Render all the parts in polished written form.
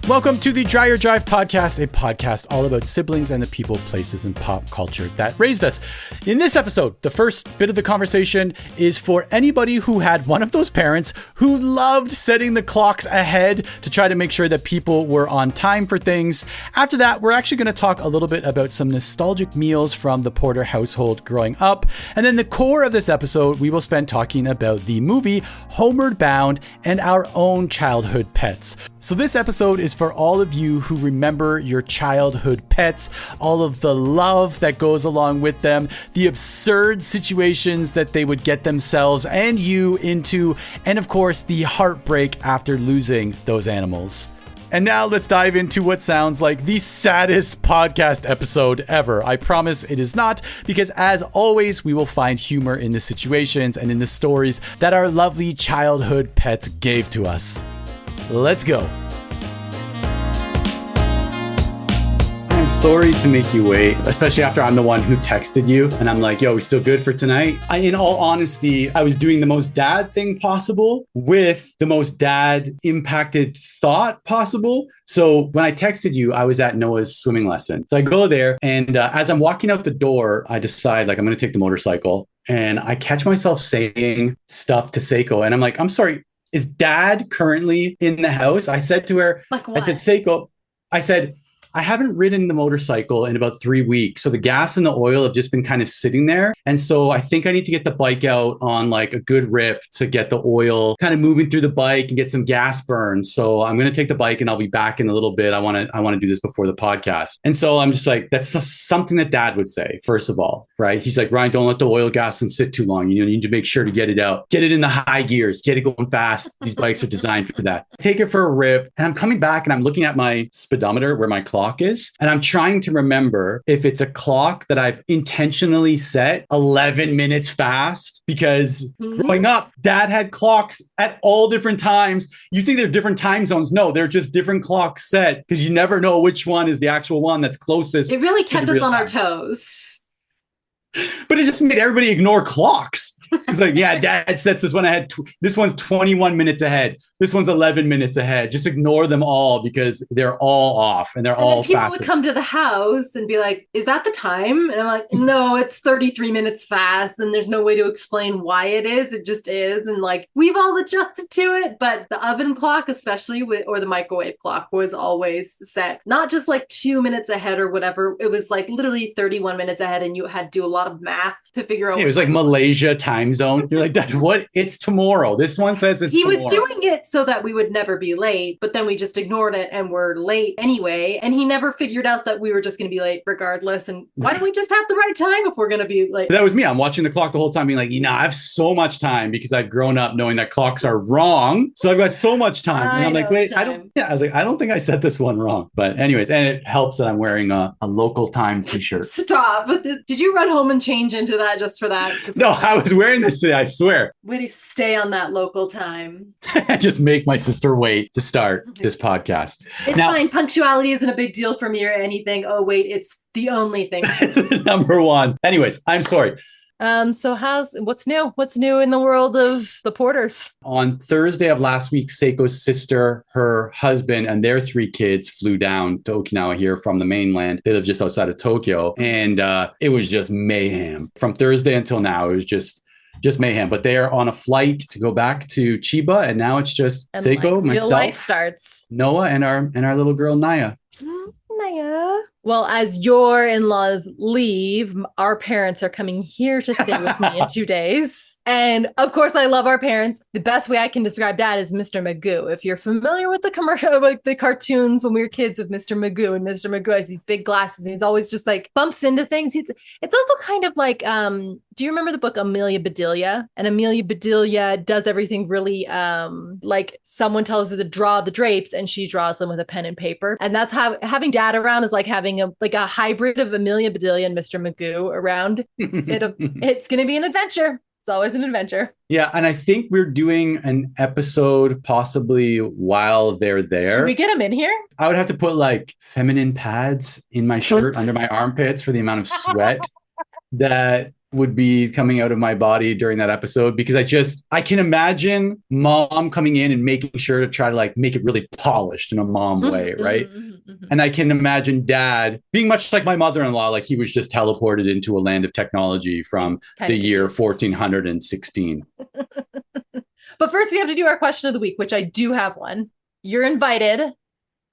Welcome to the Dreyer Drive podcast, a podcast all about siblings and the people, places, and pop culture that raised us. In this episode, the first bit of the conversation is for anybody who had one of those parents who loved setting the clocks ahead to try to make sure that people were on time for things. After that, we're actually going to talk a little bit about some nostalgic meals from the Porter household growing up. And then the core of this episode, we will spend talking about the movie Homeward Bound and our own childhood pets. So this episode is for all of you who remember your childhood pets, all of the love that goes along with them, the absurd situations that they would get themselves and you into, and of course, the heartbreak after losing those animals. And now let's dive into what sounds like the saddest podcast episode ever. I promise it is not, because as always, we will find humor in the situations and in the stories that our lovely childhood pets gave to us. Let's go. I'm sorry to make you wait, especially after I'm the one who texted you and I'm like, yo, we still good for tonight? In all honesty, I was doing the most dad thing possible with the most dad impacted thought possible. So when I texted you, I was at Noah's swimming lesson. So I go there and as I'm walking out the door, I decide like I'm going to take the motorcycle, and I catch myself saying stuff to Seiko. And I'm like, I'm sorry, is dad currently in the house? I said to her, I said, Seiko, I said, I haven't ridden the motorcycle in about 3 weeks. So the gas and the oil have just been kind of sitting there. And so I think I need to get the bike out on like a good rip to get the oil kind of moving through the bike and get some gas burn. So I'm going to take the bike and I'll be back in a little bit. I want to do this before the podcast. And so I'm just like, that's something that dad would say, first of all, right? He's like, Ryan, don't let the oil gas and sit too long. You need to make sure to get it out, get it in the high gears, get it going fast. These bikes are designed for that. Take it for a rip. And I'm coming back and I'm looking at my speedometer where my clock is. And I'm trying to remember if it's a clock that I've intentionally set 11 minutes fast, because growing up, dad had clocks at all different times. You think they're different time zones. No, they're just different clocks set because you never know which one is the actual one that's closest. It really kept us on our toes. But it just made everybody ignore clocks. It's like, yeah, dad sets this one ahead. This one's 21 minutes ahead. This one's 11 minutes ahead. Just ignore them all because they're all off and they're all people faster. Would come to the house and be like, is that the time? And I'm like, no, it's 33 minutes fast. And there's no way to explain why it is. It just is. And like, we've all adjusted to it. But the oven clock, especially or the microwave clock, was always set, not just like 2 minutes ahead or whatever. It was like literally 31 minutes ahead. And you had to do a lot of math to figure out. Yeah, it was like Malaysia time zone. You're like, Dad, what? It's tomorrow. This one says it's tomorrow. He was doing it so that we would never be late, but then we just ignored it and we're late anyway. And he never figured out that we were just going to be late regardless. And why don't we just have the right time if we're going to be late? That was me. I'm watching the clock the whole time being like, I have so much time because I've grown up knowing that clocks are wrong. So I've got so much time. And I'm like, wait, I was like, I don't think I set this one wrong. But anyways, and it helps that I'm wearing a local time t-shirt. Stop. Did you run home and change into that just for that? No, I was wearing this today, I swear. Way to stay on that local time. Just make my sister wait to start this podcast. It's fine. Punctuality isn't a big deal for me or anything. Oh, wait, it's the only thing. Number one. Anyways, I'm sorry. So what's new? What's new in the world of the Porters? On Thursday of last week, Seiko's sister, her husband, and their 3 kids flew down to Okinawa here from the mainland. They live just outside of Tokyo. And it was just mayhem. From Thursday until now, it was just mayhem. But they are on a flight to go back to Chiba, and now it's just Seiko, myself, life starts. Noah, and our little girl Naya. Naya. Well, as your in-laws leave, our parents are coming here to stay with me in 2 days. And of course, I love our parents. The best way I can describe Dad is Mr. Magoo. If you're familiar with the commercial, like the cartoons when we were kids of Mr. Magoo, and Mr. Magoo has these big glasses, and he's always just like bumps into things. It's also kind of like, do you remember the book Amelia Bedelia? And Amelia Bedelia does everything really like someone tells her to draw the drapes and she draws them with a pen and paper. And that's how having Dad around is like having a hybrid of Amelia Bedelia and Mr. Magoo around. It's going to be an adventure. It's always an adventure. Yeah. And I think we're doing an episode possibly while they're there. Should we get them in here? I would have to put like feminine pads in my shirt under my armpits for the amount of sweat that would be coming out of my body during that episode because I can imagine mom coming in and making sure to try to like make it really polished in a mom way, right? And I can imagine dad being much like my mother-in-law, like he was just teleported into a land of technology from the year 1416. But first, we have to do our question of the week, which I do have one. You're invited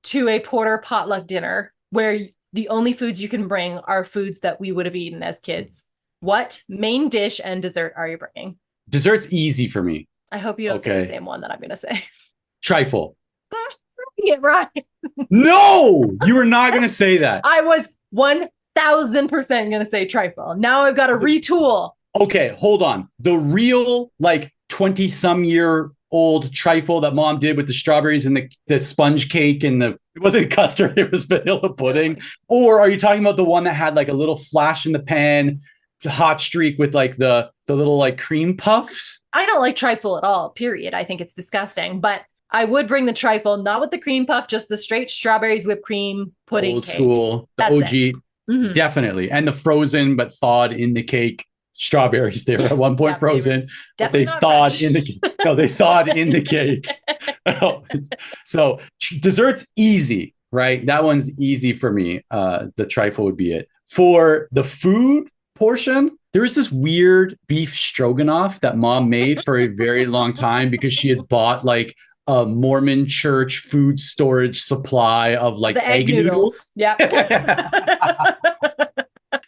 to a Porter potluck dinner where the only foods you can bring are foods that we would have eaten as kids. What main dish and dessert are you bringing? Dessert's easy for me. I hope you don't say the same one that I'm going to say. Trifle. Get right. No, you were not going to say that. I was 1,000% going to say trifle. Now I've got to retool. Okay, hold on. The real like 20-some-year-old trifle that mom did with the strawberries and the sponge cake and it wasn't custard, it was vanilla pudding. Or are you talking about the one that had like a little flash in the pan, hot streak with like the little like cream puffs? I don't like trifle at all, period. I think it's disgusting, but I would bring the trifle, not with the cream puff, just the straight strawberries, whipped cream, pudding Old cake. school, the OG, definitely. And the frozen but thawed in the cake strawberries. They were at one point frozen, but they thawed fresh. They thawed in the cake. So dessert's easy, right? That one's easy for me. The trifle would be it. For the food portion, there was this weird beef stroganoff that mom made for a very long time because she had bought like a Mormon church food storage supply of like egg noodles. Yeah.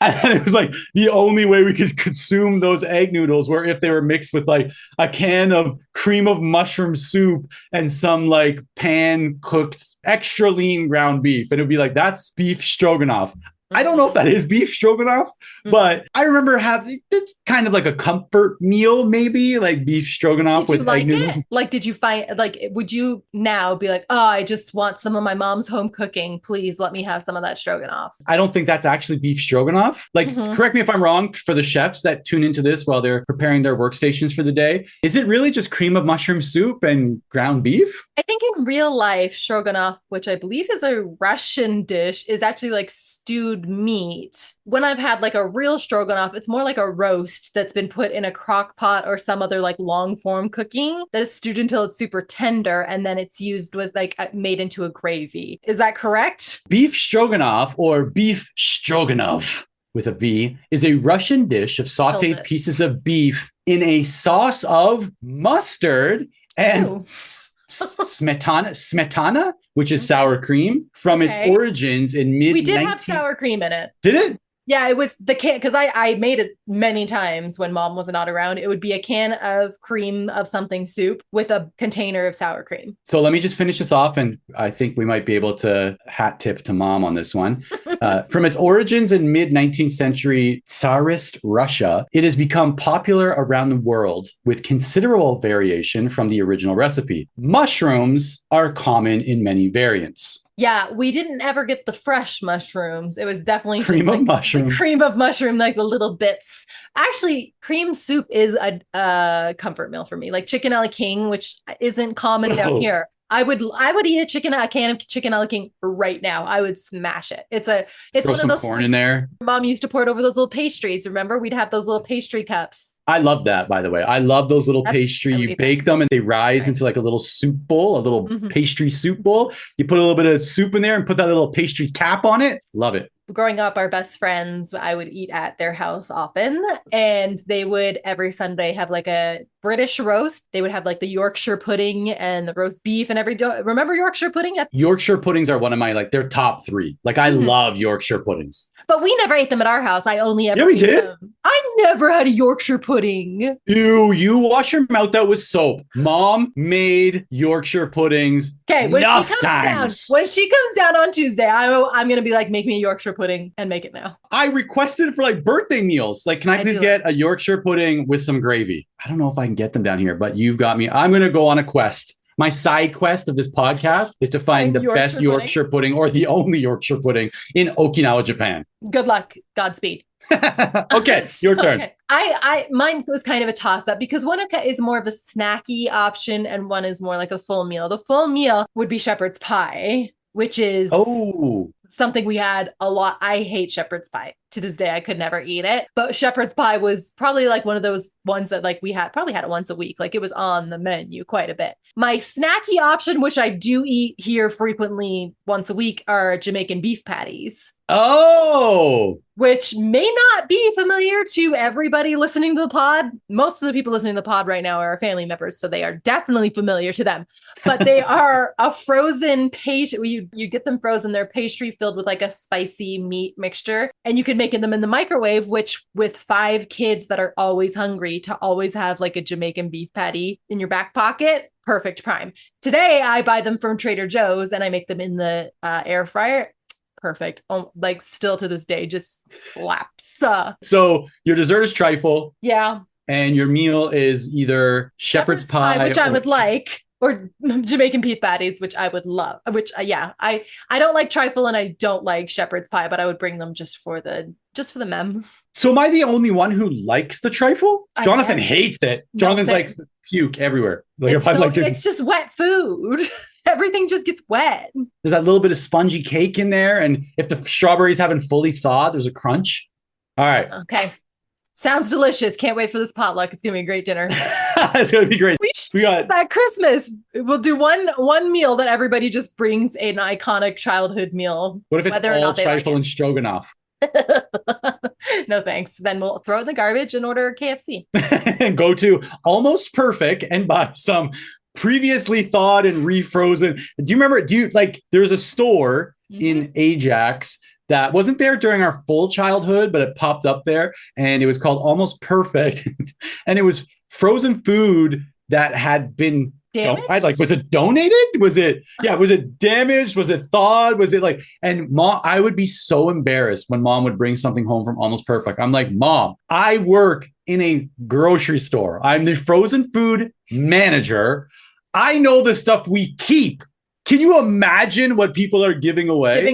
And it was like the only way we could consume those egg noodles were if they were mixed with like a can of cream of mushroom soup and some like pan cooked extra lean ground beef. And it would be like, that's beef stroganoff. I don't know if that is beef stroganoff, but I remember having it's kind of like a comfort meal, maybe like beef stroganoff with egg noodles. Like, did you find like, would you now be like, oh, I just want some of my mom's home cooking. Please let me have some of that stroganoff. I don't think that's actually beef stroganoff. Like, correct me if I'm wrong for the chefs that tune into this while they're preparing their workstations for the day. Is it really just cream of mushroom soup and ground beef? I think in real life, stroganoff, which I believe is a Russian dish, is actually like stewed meat. When I've had like a real stroganoff, it's more like a roast that's been put in a crock pot or some other like long form cooking that is stewed until it's super tender, and then it's used with like made into a gravy. Is that correct? Beef stroganoff, or beef stroganoff with a V, is a Russian dish of sauteed pieces of beef in a sauce of mustard and smetana, which is sour cream, from its origins in mid. We did have sour cream in it. Did it? Yeah, it was the can, because I made it many times when mom was not around. It would be a can of cream of something soup with a container of sour cream. So let me just finish this off, and I think we might be able to hat tip to mom on this one. From its origins in mid-19th century Tsarist Russia, it has become popular around the world with considerable variation from the original recipe. Mushrooms are common in many variants. Yeah, we didn't ever get the fresh mushrooms. It was definitely cream of mushroom. Cream of mushroom, like the little bits. Actually, cream soup is a comfort meal for me. Like chicken a la king, which isn't common down here. I would eat a can of chicken a la king right now. I would smash it. It's throw one some of those corn in there. Mom used to pour it over those little pastries. Remember, we'd have those little pastry cups. I love that, by the way. I love those little pastry. You bake them and they rise into like a little soup bowl, a little pastry soup bowl. You put a little bit of soup in there and put that little pastry cap on it. Love it. Growing up, our best friends, I would eat at their house often, and they would every Sunday have like a British roast. They would have like the Yorkshire pudding and the roast beef and remember Yorkshire pudding? Yorkshire puddings are one of my, like, they're top 3. Like, I love Yorkshire puddings. But we never ate them at our house. I only ever we ate did. them. I never had a Yorkshire pudding. You wash your mouth out with soap. Mom made Yorkshire puddings. Okay, when she comes down on Tuesday, I'm gonna be like, make me a Yorkshire pudding and make it now. I requested for like birthday meals. Like, can I please get a Yorkshire pudding with some gravy? I don't know if I can get them down here, but you've got me. I'm gonna go on a quest. My side quest of this podcast is to find the best Yorkshire pudding or the only Yorkshire pudding in Okinawa, Japan. Good luck. Godspeed. Okay, your turn. Okay. Mine was kind of a toss-up because one is more of a snacky option and one is more like a full meal. The full meal would be shepherd's pie, which is something we had a lot. I hate shepherd's pie. To this day, I could never eat it. But shepherd's pie was probably like one of those ones that like we probably had it once a week. Like it was on the menu quite a bit. My snacky option, which I do eat here frequently once a week, are Jamaican beef patties. Oh, Which may not be familiar to everybody listening to the pod. Most of the people listening to the pod right now are our family members, so they are definitely familiar to them. But they are a frozen pastry. You get them frozen. They're pastry filled with like a spicy meat mixture, and you can make them in the microwave, which with 5 kids that are always hungry, to always have like a Jamaican beef patty in your back pocket, perfect prime. Today, I buy them from Trader Joe's and I make them in the air fryer. Perfect. Oh, like still to this day, just slaps. So your dessert is trifle. Yeah. And your meal is either shepherd's pie, which I would like, or Jamaican beef patties, which I would love. Which, I don't like trifle and I don't like shepherd's pie, but I would bring them just for the mems. So am I the only one who likes the trifle? Jonathan hates it. Jonathan's like puke everywhere. Like it's just wet food. Everything just gets wet. There's that little bit of spongy cake in there. And if the strawberries haven't fully thawed, there's a crunch. All right. Okay. Sounds delicious. Can't wait for this potluck. It's going to be a great dinner. It's going to be great. We got that Christmas. We'll do one meal that everybody just brings an iconic childhood meal. What if it's all trifle and stroganoff? No, thanks. Then we'll throw it in the garbage and order KFC. And go to Almost Perfect and buy some previously thawed and refrozen. Do you remember? There's a store in Ajax that wasn't there during our full childhood, but it popped up there and it was called Almost Perfect. And it was frozen food that had been damaged? Was it donated? Was it damaged? Was it thawed? Was it like, and Mom, I would be so embarrassed when Mom would bring something home from Almost Perfect. I'm like, Mom, I work in a grocery store. I'm the frozen food manager. I know the stuff we keep. Can you imagine what people are giving away?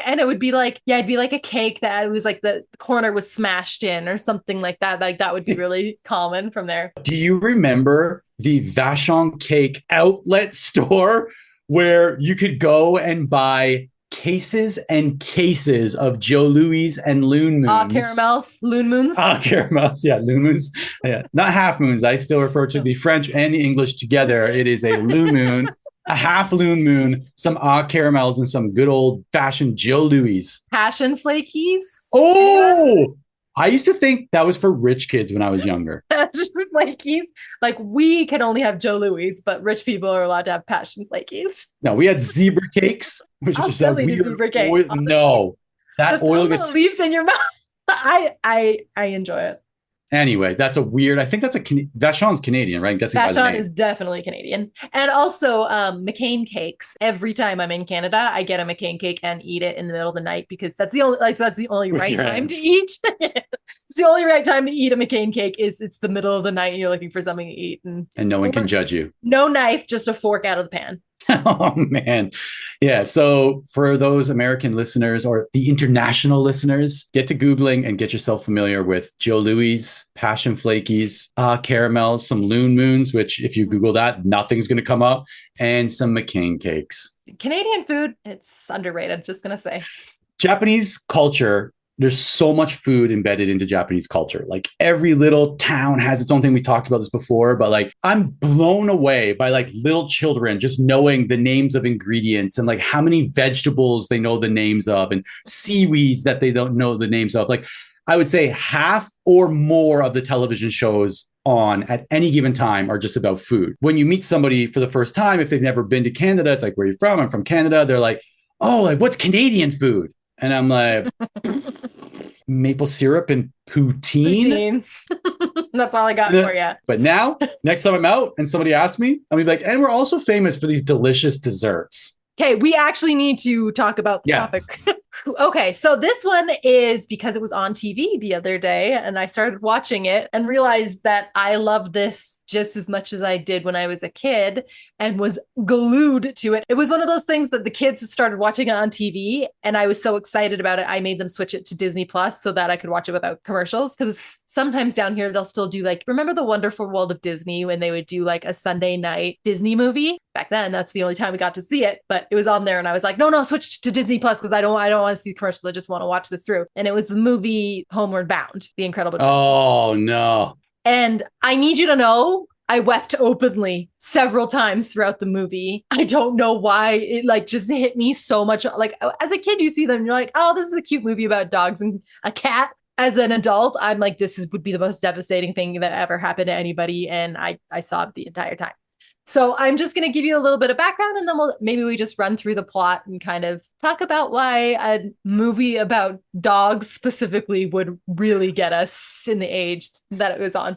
And it would be like, it'd be like a cake that it was like the corner was smashed in or something like that. Like that would be really common from there. Do you remember the Vachon cake outlet store where you could go and buy cases and cases of Joe Louis and Loon Moons? Caramels, Loon Moons. Caramels, yeah, Loon Moons. Yeah, not half moons. I still refer to the French and the English together. It is a Loon Moon. A half Loon Moon, some caramels, and some good old fashioned Joe Louis. Passion flakies. Oh, I used to think that was for rich kids when I was younger. Passion flakies. Like we can only have Joe Louis, but rich people are allowed to have passion flakies. No, we had zebra cakes, which was that weird zebra cake. oil. No, that oil gets leaves in your mouth. I enjoy it. Anyway, that's a weird. I think that's Vachon's Canadian, right? I'm guessing Vachon is definitely Canadian, and also McCain cakes. Every time I'm in Canada, I get a McCain cake and eat it in the middle of the night because that's the only right time to eat. It's the only right time to eat a McCain cake is it's the middle of the night and you're looking for something to eat, and no one can judge you. No knife, just a fork out of the pan. Oh, man. Yeah. So for those American listeners or the international listeners, get to Googling and get yourself familiar with Joe Louis, Passion Flakies, caramels, some Loon Moons, which if you Google that, nothing's going to come up, and some McCain cakes. Canadian food, it's underrated, just going to say. Japanese culture. There's so much food embedded into Japanese culture. Like every little town has its own thing. We talked about this before, but like I'm blown away by like little children just knowing the names of ingredients and like how many vegetables they know the names of and seaweeds that they don't know the names of. Like I would say half or more of the television shows on at any given time are just about food. When you meet somebody for the first time, if they've never been to Canada, it's like, where are you from? I'm from Canada. They're like, oh, like what's Canadian food? And I'm like, maple syrup and poutine. That's all I got for you. But now, next time I'm out and somebody asks me, I'm gonna be like, and we're also famous for these delicious desserts. Okay, we actually need to talk about the topic. Okay, so this one is because it was on TV the other day and I started watching it and realized that I love this just as much as I did when I was a kid and was glued to it. It was one of those things that the kids started watching it on TV and I was so excited about it. I made them switch it to Disney Plus so that I could watch it without commercials, because sometimes down here they'll still do like, remember The Wonderful World of Disney when they would do like a Sunday night Disney movie? back then, that's the only time we got to see it, but it was on there and I was like, no, switch to Disney Plus because I don't want to see commercials. I just want to watch this through. And it was the movie Homeward Bound, The Incredible Journey. Oh, no. And I need you to know, I wept openly several times throughout the movie. I don't know why it like just hit me so much. Like as a kid, you see them, you're like, oh, this is a cute movie about dogs and a cat. As an adult, I'm like, would be the most devastating thing that ever happened to anybody. And I sobbed the entire time. So I'm just going to give you a little bit of background and then maybe we just run through the plot and kind of talk about why a movie about dogs specifically would really get us in the age that it was on.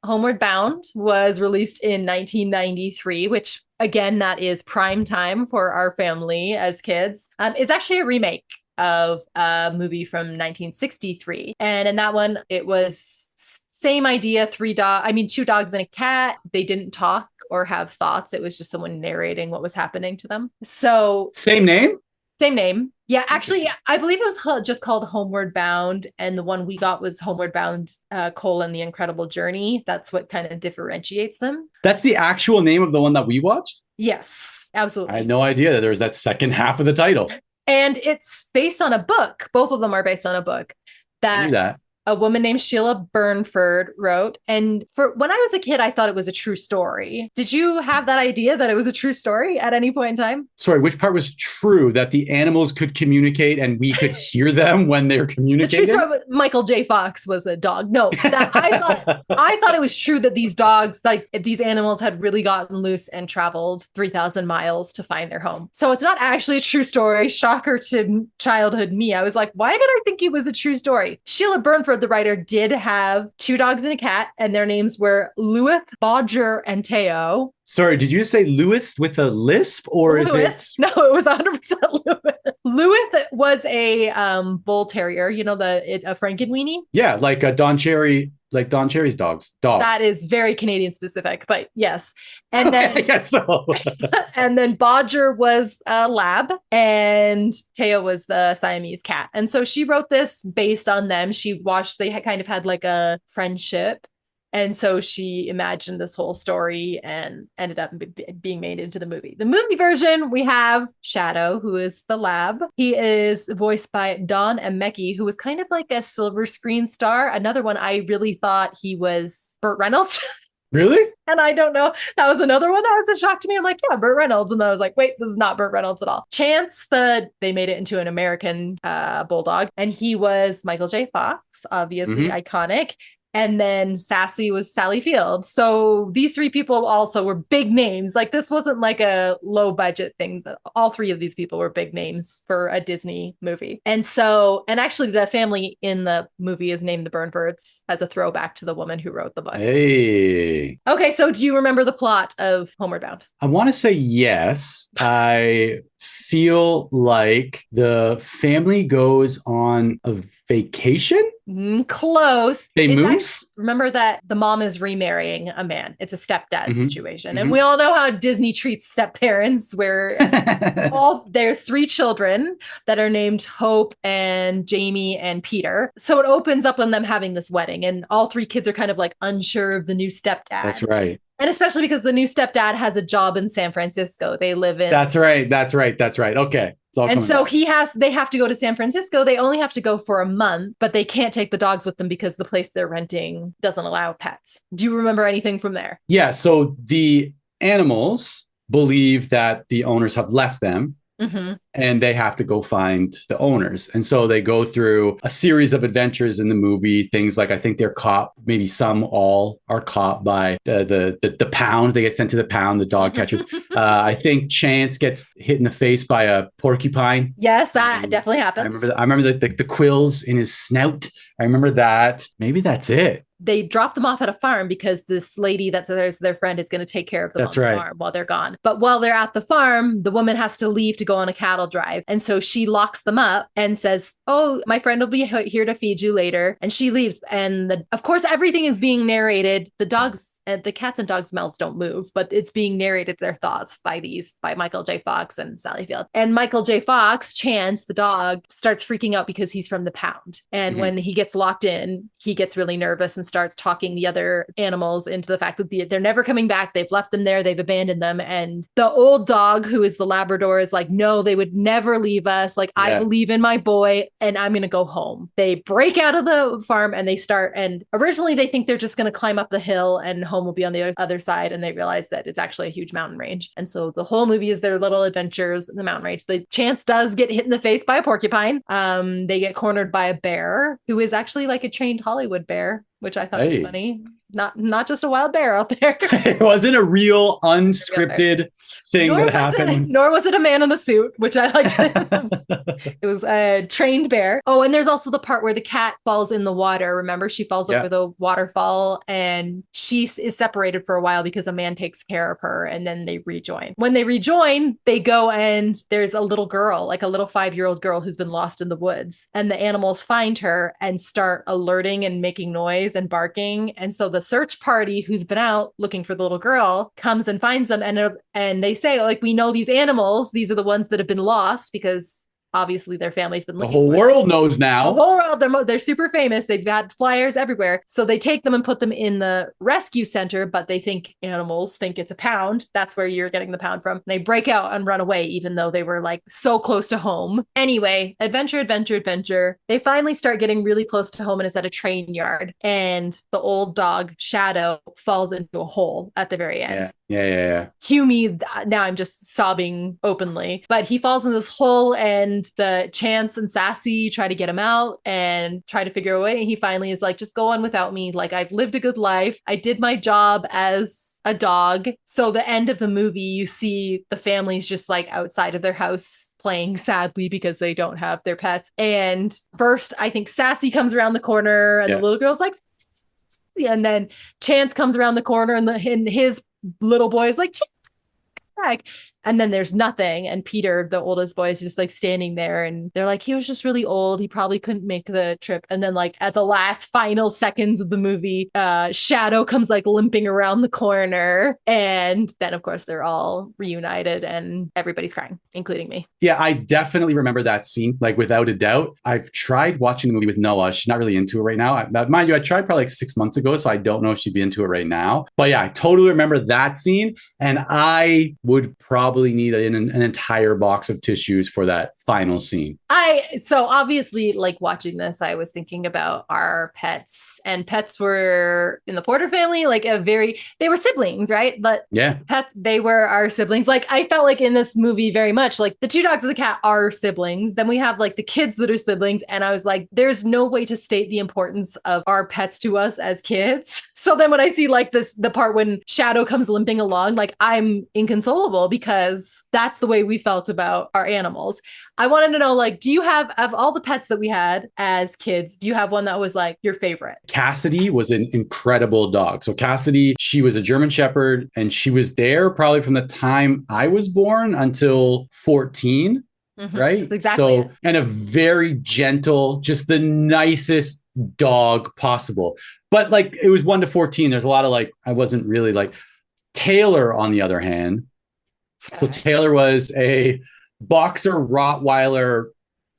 Homeward Bound was released in 1993, which again, that is prime time for our family as kids. It's actually a remake of a movie from 1963. And in that one, it was same idea, two dogs and a cat. They didn't talk or have thoughts. It was just someone narrating what was happening to them. So Same name? Same name. Yeah, actually, I believe it was just called Homeward Bound. And the one we got was Homeward Bound, The Incredible Journey. That's what kind of differentiates them. That's the actual name of the one that we watched? Yes, absolutely. I had no idea that there was that second half of the title. And it's based on a book. Both of them are based on a book that a woman named Sheila Burnford wrote. And when I was a kid, I thought it was a true story. Did you have that idea that it was a true story at any point in time? Sorry, which part was true? That the animals could communicate and we could hear them when they're communicating? The true story, Michael J. Fox was a dog. No, I thought it was true that these dogs, like these animals had really gotten loose and traveled 3,000 miles to find their home. So it's not actually a true story. Shocker to childhood me. I was like, why did I think it was a true story? Sheila Burnford, the writer, did have two dogs and a cat, and their names were Lewis, Bodger, and Teo. Sorry, did you say Lewis with a lisp or Lewis. Is it? No, it was 100% Lewis. Lewis was a bull terrier, a Frankenweenie. Yeah, like Don Cherry's dog. That is very Canadian specific, but yes. And then I guess so. And then Bodger was a lab and Teo was the Siamese cat. And so she wrote this based on them. They kind of had like a friendship. And so she imagined this whole story and ended up being made into the movie. The movie version, we have Shadow, who is the lab. He is voiced by Don Emmeke, who was kind of like a silver screen star. Another one, I really thought he was Burt Reynolds. Really? And I don't know. That was another one that was a shock to me. I'm like, yeah, Burt Reynolds. And then I was like, wait, this is not Burt Reynolds at all. Chance, they made it into an American bulldog. And he was Michael J. Fox, obviously iconic. And then Sassy was Sally Field. So these three people also were big names. Like this wasn't like a low budget thing. All three of these people were big names for a Disney movie. And actually the family in the movie is named the Burnfords as a throwback to the woman who wrote the book. Hey. Okay, so do you remember the plot of Homeward Bound? I want to say yes. I feel like the family goes on a vacation. Close. They move? Remember that the mom is remarrying a man. It's a stepdad situation. And we all know how Disney treats step parents, where there's three children that are named Hope and Jamie and Peter. So it opens up on them having this wedding and all three kids are kind of like unsure of the new stepdad. That's right. And especially because the new stepdad has a job in San Francisco. They live in. That's right. Okay. And so they have to go to San Francisco. They only have to go for a month, but they can't take the dogs with them because the place they're renting doesn't allow pets. Do you remember anything from there? Yeah. So the animals believe that the owners have left them. And they have to go find the owners. And so they go through a series of adventures in the movie. Things like, I think they're caught, maybe some all are caught by the pound. They get sent to the pound, the dog catchers. I think Chance gets hit in the face by a porcupine. Yes, that definitely happens. I remember the quills in his snout. I remember that. Maybe that's it. They drop them off at a farm because this lady that's their friend is going to take care of them on the farm while they're gone. But while they're at the farm, the woman has to leave to go on a cattle drive. And so she locks them up and says, oh, my friend will be here to feed you later. And she leaves. And of course, everything is being narrated. The dogs and the cats and dogs' mouths don't move, but it's being narrated their thoughts by Michael J. Fox and Sally Field. And Michael J. Fox, Chance, the dog, starts freaking out because he's from the pound. And when he gets locked in, he gets really nervous and starts talking the other animals into the fact that they're never coming back. They've left them there. They've abandoned them. And the old dog, who is the Labrador, is like, no, they would never leave us. Like, I believe in my boy and I'm going to go home. They break out of the farm and they start. And originally they think they're just going to climb up the hill and home will be on the other side. And they realize that it's actually a huge mountain range. And so the whole movie is their little adventures in the mountain range. The Chance does get hit in the face by a porcupine. They get cornered by a bear who is actually like a trained Hollywood bear, which I thought was funny. Not just a wild bear out there. It wasn't a real unscripted thing that happened. Nor was it a man in a suit, which I liked. It was a trained bear. Oh, and there's also the part where the cat falls in the water. Remember, she falls over the waterfall and she is separated for a while because a man takes care of her and then they rejoin. When they rejoin, they go and there's a little girl, like a little 5-year-old girl who's been lost in the woods. And the animals find her and start alerting and making noise and barking. And so the search party who's been out looking for the little girl comes and finds them, and they say, like, we know these animals, these are the ones that have been lost, because obviously their family's been looking. The whole world knows now. The whole world, they're super famous. They've got flyers everywhere. So they take them and put them in the rescue center, but they think animals think it's a pound. That's where you're getting the pound from. They break out and run away, even though they were like so close to home. Anyway, adventure. They finally start getting really close to home, and it's at a train yard. And the old dog, Shadow, falls into a hole at the very end. Yeah. Cue me. Now I'm just sobbing openly. But he falls in this hole, and the Chance and Sassy try to get him out and try to figure a way. And he finally is like, just go on without me. Like, I've lived a good life. I did my job as a dog. So the end of the movie, you see the family's just like outside of their house playing sadly because they don't have their pets. And first, I think Sassy comes around the corner and the little girl's like, and then Chance comes around the corner and his little boy is like, back. And then there's nothing. And Peter, the oldest boy, is just like standing there. And they're like, he was just really old. He probably couldn't make the trip. And then like at the last final seconds of the movie, Shadow comes like limping around the corner. And then of course they're all reunited and everybody's crying, including me. Yeah, I definitely remember that scene, like without a doubt. I've tried watching the movie with Noah. She's not really into it right now. Mind you, I tried probably like 6 months ago, so I don't know if she'd be into it right now. But yeah, I totally remember that scene. And I would probably need an entire box of tissues for that final scene. So obviously, like watching this, I was thinking about our pets, and pets were in the Porter family, like they were siblings, right? But they were our siblings. Like I felt like in this movie very much like the 2 dogs and the cat are siblings. Then we have like the kids that are siblings. And I was like, there's no way to state the importance of our pets to us as kids. So then when I see like the part when Shadow comes limping along, like I'm inconsolable because that's the way we felt about our animals. I wanted to know, like, do you have, of all the pets that we had as kids, do you have one that was like your favorite? Cassidy was an incredible dog. So Cassidy, she was a German Shepherd, and she was there probably from the time I was born until 14. Mm-hmm. Right? That's exactly it. And a very gentle, just the nicest dog possible. But like it was 1 to 14. There's a lot of like, I wasn't really like Taylor, on the other hand. So Taylor was a boxer Rottweiler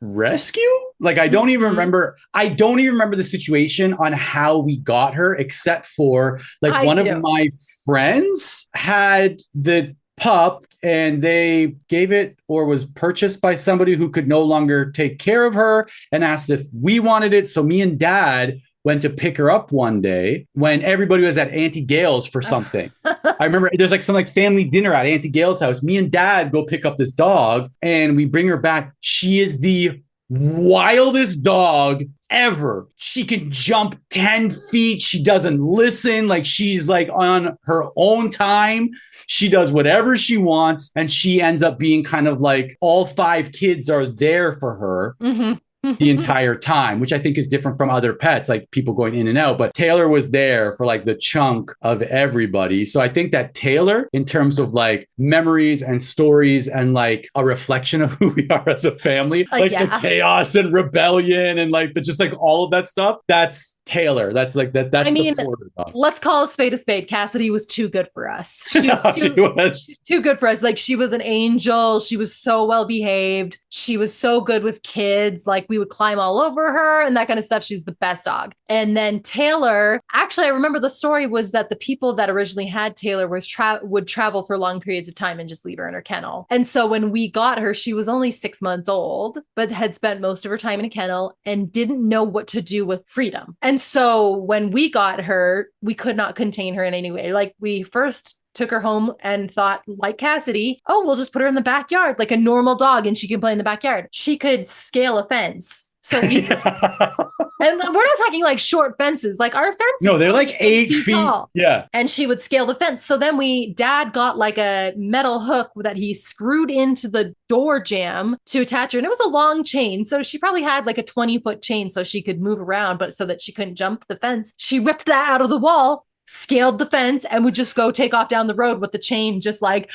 rescue. Like I don't even remember the situation on how we got her, except for like one of my friends had the pup and they gave it or was purchased by somebody who could no longer take care of her and asked if we wanted it. So me and Dad went to pick her up one day when everybody was at Auntie Gail's for something. I remember there's like some like family dinner at Auntie Gail's house. Me and Dad go pick up this dog and we bring her back. She is the wildest dog ever. She can jump 10 feet. She doesn't listen. Like she's like on her own time. She does whatever she wants. And she ends up being kind of like all 5 kids are there for her. Mm-hmm. The entire time, which I think is different from other pets, like people going in and out. But Taylor was there for like the chunk of everybody. So I think that Taylor, in terms of like memories and stories and like a reflection of who we are as a family, the chaos and rebellion and like just like all of that stuff, that's Taylor. That's like that. That's the Porter dog. Let's call a spade. Cassidy was too good for us. She was too good for us. Like she was an angel. She was so well behaved. She was so good with kids. Like we would climb all over her and that kind of stuff. She's the best dog. And then Taylor, actually, I remember the story was that the people that originally had Taylor would travel for long periods of time and just leave her in her kennel. And so when we got her, she was only 6 months old, but had spent most of her time in a kennel and didn't know what to do with freedom. And so when we got her, we could not contain her in any way. Like, we first took her home and thought, like Cassidy, oh, we'll just put her in the backyard like a normal dog and she can play in the backyard. She could scale a fence. So easy. And we're not talking like short fences. Like, our fence. No, they're like 8 feet tall. Yeah. And she would scale the fence. So then Dad got like a metal hook that he screwed into the door jamb to attach her. And it was a long chain. So she probably had like a 20-foot chain so she could move around, but so that she couldn't jump the fence. She ripped that out of the wall, scaled the fence, and would just go take off down the road with the chain just like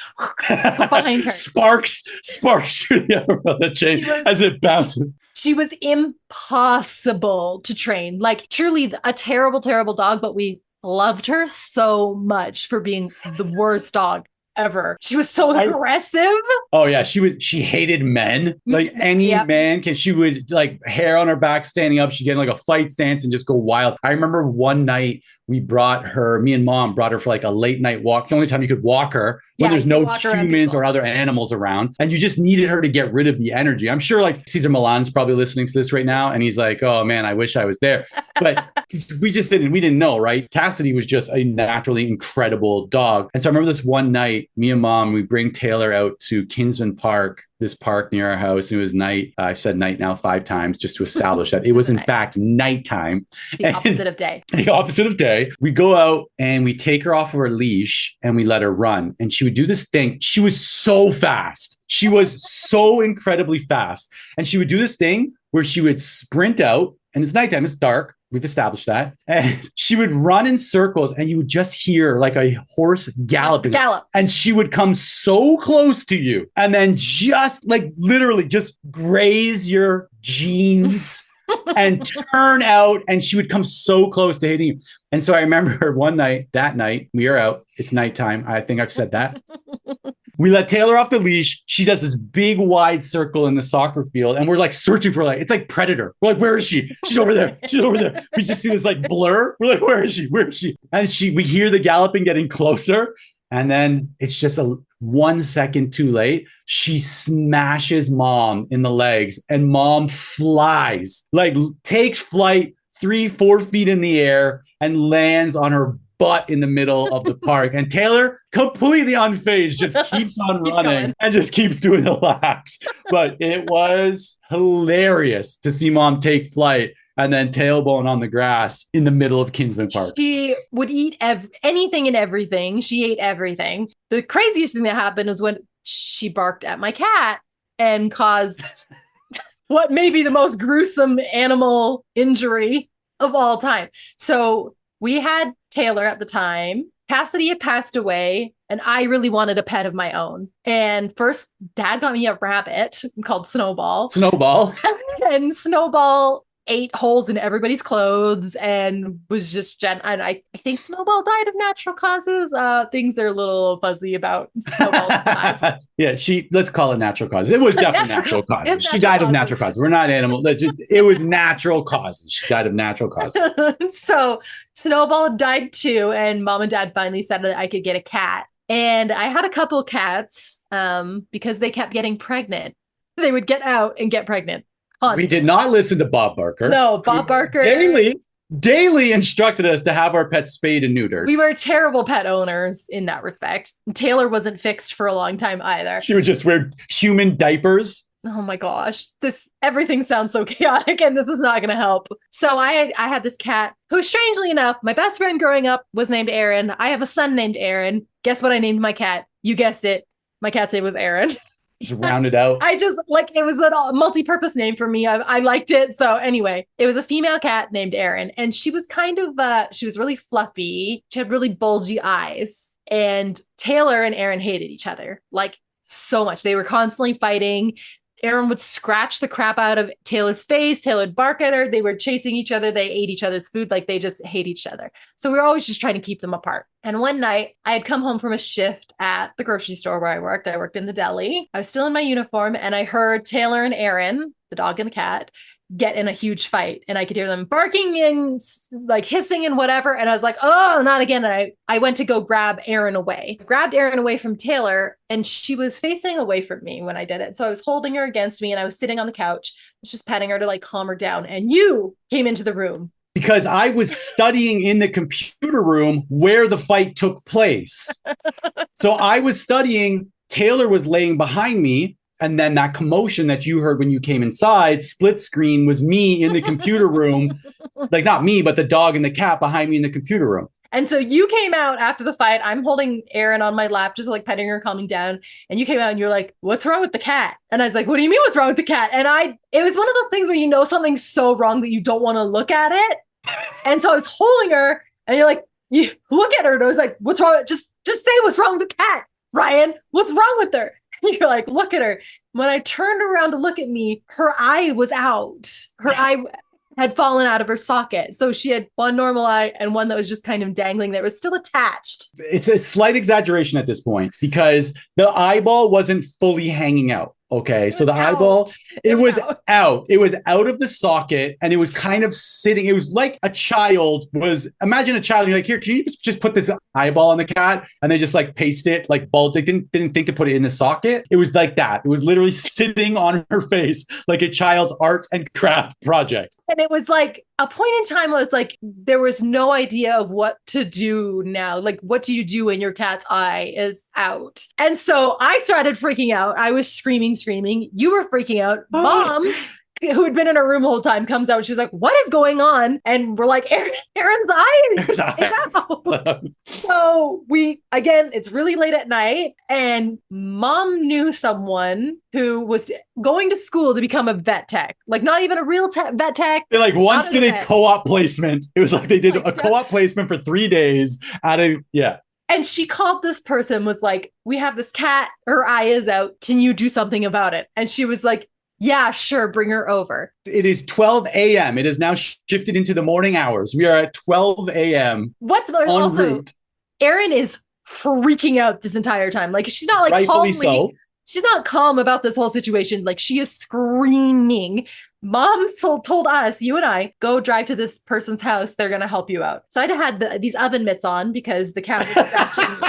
behind her. Sparks through the chain as it bounces. She was impossible to train. Like, truly a terrible, terrible dog, but we loved her so much for being the worst dog ever. She was so aggressive. Oh yeah, she hated men. Like any man she would like hair on her back standing up. She'd get in like a fight stance and just go wild. I remember one night me and Mom brought her for like a late night walk. It's the only time you could walk her when there's no humans or other animals around. And you just needed her to get rid of the energy. I'm sure like Cesar Milan's probably listening to this right now. And he's like, oh man, I wish I was there. But we didn't know, right? Cassidy was just a naturally incredible dog. And so I remember this one night, me and Mom, we bring Taylor out to Kinsman Park, this park near our house. And it was night. I said night now 5 times just to establish that it was in fact nighttime. The opposite of day. The opposite of day. We go out and we take her off of her leash and we let her run. And she would do this thing. She was so fast. She was so incredibly fast. And she would do this thing where she would sprint out, and it's nighttime, it's dark. We've established that. And she would run in circles and you would just hear like a horse galloping. And she would come so close to you and then just like literally just graze your jeans and turn out, and she would come so close to hitting you. And so I remember that night, we are out. It's nighttime. I think I've said that. We let Taylor off the leash. She does this big wide circle in the soccer field. And we're like searching for it's like Predator. We're like, where is she? She's over there. She's over there. We just see this like blur. We're like, where is she? Where is she? And we hear the galloping getting closer. And then it's just 1 second too late. She smashes Mom in the legs and Mom flies, like takes flight 3-4 feet in the air and lands on her butt in the middle of the park. And Taylor, completely unfazed, just keeps on running and just keeps doing the laps. But it was hilarious to see Mom take flight and then tailbone on the grass in the middle of Kinsman Park. She would eat anything and everything. She ate everything. The craziest thing that happened was when she barked at my cat and caused what may be the most gruesome animal injury of all time. So we had Taylor at the time. Cassidy had passed away, and I really wanted a pet of my own. And first, Dad got me a rabbit called Snowball. And Snowball ate holes in everybody's clothes and was just and I think Snowball died of natural causes. Things are a little fuzzy about Snowball's demise. Yeah, let's call it natural causes. It was definitely natural causes. She died of natural causes. We're not animal. It was natural causes. She died of natural causes. So Snowball died too, and Mom and Dad finally said that I could get a cat. And I had a couple cats because they kept getting pregnant. They would get out and get pregnant. Constantly. We did not listen to Bob Barker. No, Bob Barker daily instructed us to have our pets spayed and neutered. We were terrible pet owners in that respect. Taylor wasn't fixed for a long time either. She would just wear human diapers. Oh my gosh, everything sounds so chaotic, and this is not going to help. So I had this cat who, strangely enough, my best friend growing up was named Erin. I have a son named Erin. Guess what I named my cat? You guessed it. My cat's name was Erin. Just rounded out. I just it was a multi-purpose name for me. I liked it. So anyway, it was a female cat named Erin, and she was kind of she was really fluffy. She had really bulgy eyes, and Taylor and Erin hated each other like so much. They were constantly fighting. Erin would scratch the crap out of Taylor's face. Taylor would bark at her. They were chasing each other. They ate each other's food. Like, they just hate each other. So we were always just trying to keep them apart. And one night I had come home from a shift at the grocery store where I worked. I worked in the deli. I was still in my uniform, and I heard Taylor and Erin, the dog and the cat, get in a huge fight, and I could hear them barking and like hissing and whatever. And I was like, oh, not again. And I went to go grab Erin away, grabbed Erin away from Taylor, and she was facing away from me when I did it. So I was holding her against me and I was sitting on the couch, just petting her to like calm her down. And you came into the room. Because I was studying in the computer room where the fight took place. So I was studying, Taylor was laying behind me, and then that commotion that you heard when you came inside, split screen, was me in the computer room. Like not me, but the dog and the cat behind me in the computer room. And so you came out after the fight. I'm holding Erin on my lap, just like petting her, calming down. And you came out and you're like, what's wrong with the cat? And I was like, what do you mean what's wrong with the cat? And it was one of those things where you know something's so wrong that you don't want to look at it. And so I was holding her and you're like, you look at her. And I was like, what's wrong? Just say what's wrong with the cat, Ryan. What's wrong with her? And you're like, look at her. When I turned around to look at me, her eye was out. Her eye had fallen out of her socket. So she had one normal eye and one that was just kind of dangling that was still attached. It's a slight exaggeration at this point because the eyeball wasn't fully hanging out. Okay, so the eyeball, it was out. It was out of the socket and it was kind of sitting. It was like a child imagine a child, you're like, here, can you just put this eyeball on the cat? And they just like paste it, like bulge. They didn't think to put it in the socket. It was like that. It was literally sitting on her face like a child's arts and craft project. And it was like a point in time where it's like, there was no idea of what to do now. Like, what do you do when your cat's eye is out? And so I started freaking out. I was screaming. You were freaking out. Mom, who had been in her room the whole time, comes out. She's like, what is going on? And we're like, Erin's eye is out. So it's really late at night. And Mom knew someone who was going to school to become a vet tech. Like not even a real vet tech. They like once did a co-op placement. It was like they did a co-op placement for 3 days And she called this person, was like, we have this cat, her eye is out. Can you do something about it? And she was like, yeah, sure, bring her over. It is 12 a.m. It is now shifted into the morning hours. We are at 12 a.m. What's also, route. Erin is freaking out this entire time. Like she's not like rightfully so. She's not calm about this whole situation. Like she is screaming. Mom told us, you and I, go drive to this person's house. They're going to help you out. So I had these oven mitts on because the cat was actually...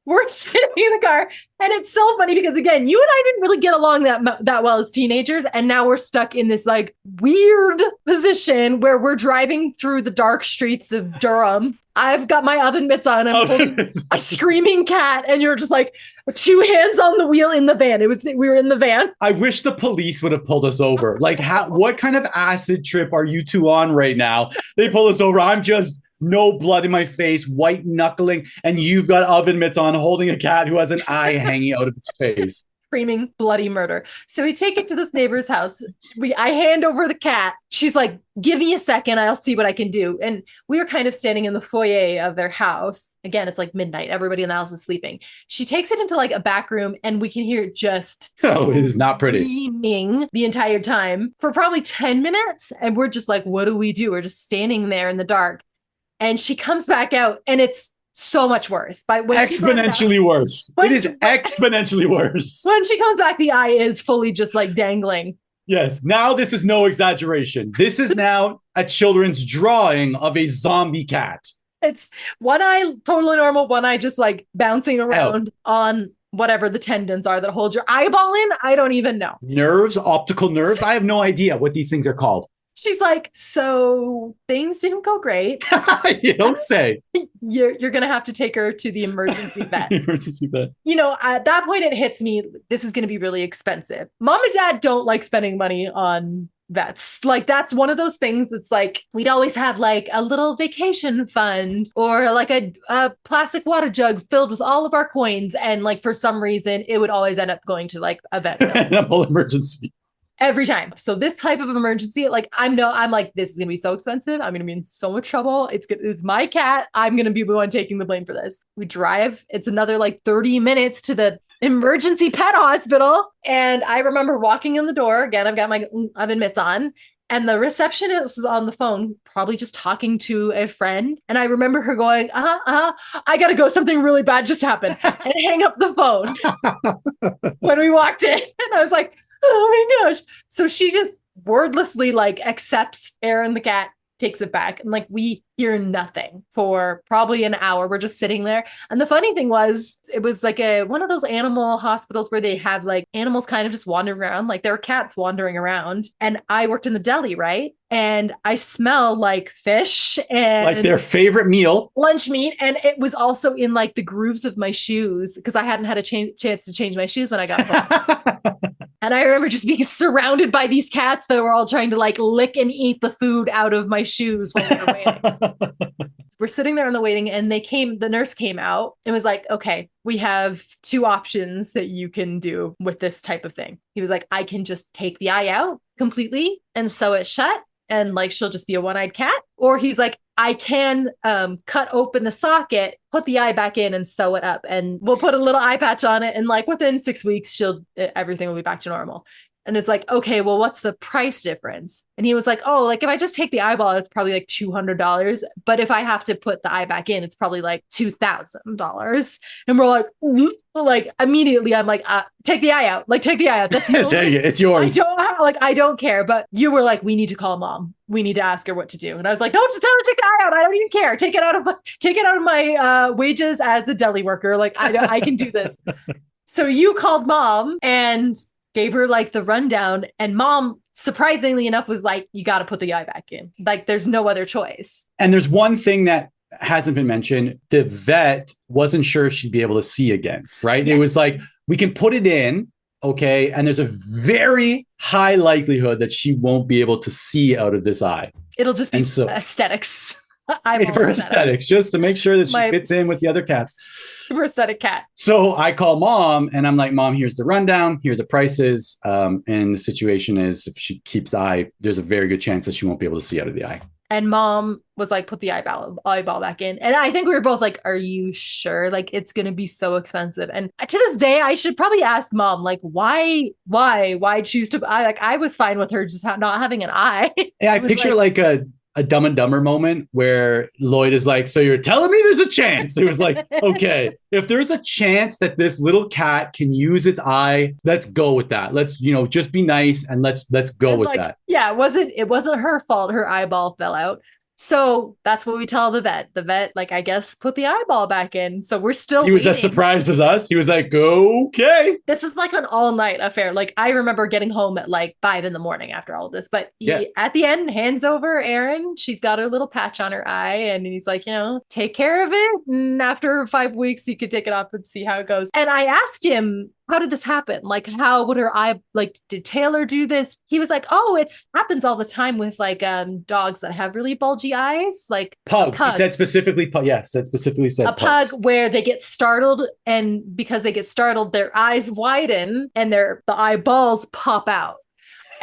We're sitting in the car and it's so funny because again, you and I didn't really get along that well as teenagers. And now we're stuck in this like weird position where we're driving through the dark streets of Durham. I've got my oven mitts on. I'm holding a screaming cat and you're just like 2 hands on the wheel in the van. We were in the van. I wish the police would have pulled us over. Like what kind of acid trip are you two on right now? They pull us over. I'm just no blood in my face, white knuckling, and you've got oven mitts on holding a cat who has an eye hanging out of its face. Screaming bloody murder. So we take it to this neighbor's house. I hand over the cat. She's like, give me a second. I'll see what I can do. And we were kind of standing in the foyer of their house. Again, it's like midnight. Everybody in the house is sleeping. She takes it into like a back room and we can hear it just it is not pretty. Screaming the entire time for probably 10 minutes. And we're just like, what do we do? We're just standing there in the dark. And she comes back out and it's so much worse. Exponentially worse. It is exponentially worse. When she comes back, the eye is fully just like dangling. Yes. Now this is no exaggeration. This is now a children's drawing of a zombie cat. It's one eye totally normal, one eye just like bouncing around on whatever the tendons are that hold your eyeball in. I don't even know. Nerves, optical nerves. I have no idea what these things are called. She's like, so things didn't go great. You don't say. You're going to have to take her to the emergency vet. Emergency vet. You know, at that point, it hits me. This is going to be really expensive. Mom and Dad don't like spending money on vets. Like, that's one of those things that's like, we'd always have like a little vacation fund or like a plastic water jug filled with all of our coins. And like, for some reason, it would always end up going to like a vet. A whole emergency. Every time. So this type of emergency, like I'm like, this is going to be so expensive. I'm going to be in so much trouble. It's my cat. I'm going to be the one taking the blame for this. We drive. It's another like 30 minutes to the emergency pet hospital. And I remember walking in the door. Again, I've got my oven mitts on. And the receptionist was on the phone, probably just talking to a friend. And I remember her going, I got to go. Something really bad just happened. And hang up the phone when we walked in. And I was like, Oh my gosh. So she just wordlessly like accepts Erin the cat, takes it back, and like we hear nothing for probably an hour. We're just sitting there. And the funny thing was, it was like one of those animal hospitals where they have like animals kind of just wandering around, like there were cats wandering around. And I worked in the deli, right? And I smell like fish and like their favorite meal, lunch meat. And it was also in like the grooves of my shoes because I hadn't had a chance to change my shoes when I got home. And I remember just being surrounded by these cats that were all trying to like lick and eat the food out of my shoes when we were waiting. We're sitting there in the waiting, and the nurse came out and was like, okay, we have two options that you can do with this type of thing. He was like, I can just take the eye out completely and sew it shut, and like she'll just be a one-eyed cat. Or he's like, I can cut open the socket, put the eye back in and sew it up, and we'll put a little eye patch on it. And like within 6 weeks, everything will be back to normal. And it's like, okay, well, what's the price difference? And he was like, oh, like if I just take the eyeball, it's probably like $200. But if I have to put the eye back in, it's probably like $2,000. And we're like immediately, I'm like, take the eye out. Like, take the eye out. That's take it. It's yours. I don't care. But you were like, we need to call mom. We need to ask her what to do. And I was like, no, just tell her to take the eye out. I don't even care. Take it out of my wages as a deli worker. Like, I can do this. So you called mom and gave her like the rundown, and mom, surprisingly enough, was like, you got to put the eye back in. Like, there's no other choice. And there's one thing that hasn't been mentioned. The vet wasn't sure if she'd be able to see again, right? Yes. It was like, we can put it in, okay, and there's a very high likelihood that she won't be able to see out of this eye. It'll just be aesthetics. For aesthetics, just to make sure that she fits in with the other cats. Super aesthetic cat. So I call mom and I'm like, Mom, here's the rundown. Here are the prices. And the situation is, if she keeps the eye, there's a very good chance that she won't be able to see out of the eye. And mom was like, put the eyeball back in. And I think we were both like, are you sure? Like, it's going to be so expensive. And to this day, I should probably ask mom, like, why choose to, I was fine with her just not having an eye. Yeah, I picture like a Dumb and Dumber moment where Lloyd is like, so you're telling me there's a chance? It was like, okay, if there's a chance that this little cat can use its eye, let's go with that. Let's, just be nice and let's go with that. Yeah, it wasn't her fault. Her eyeball fell out. So that's what we tell the vet. The vet, like, I guess, put the eyeball back in. So we're still He was as surprised as us. He was like, okay. This was like an all-night affair. Like, I remember getting home at like 5 a.m. after all of this. But at the end, hands over Erin. She's got her little patch on her eye. And he's like, take care of it. And after 5 weeks, you could take it off and see how it goes. And I asked him, how did this happen? Like, how would her eye, like, did Taylor do this? He was like, oh, it happens all the time with like dogs that have really bulgy eyes, like pugs. He said specifically, said a pug where they get startled, and because they get startled, their eyes widen and the eyeballs pop out.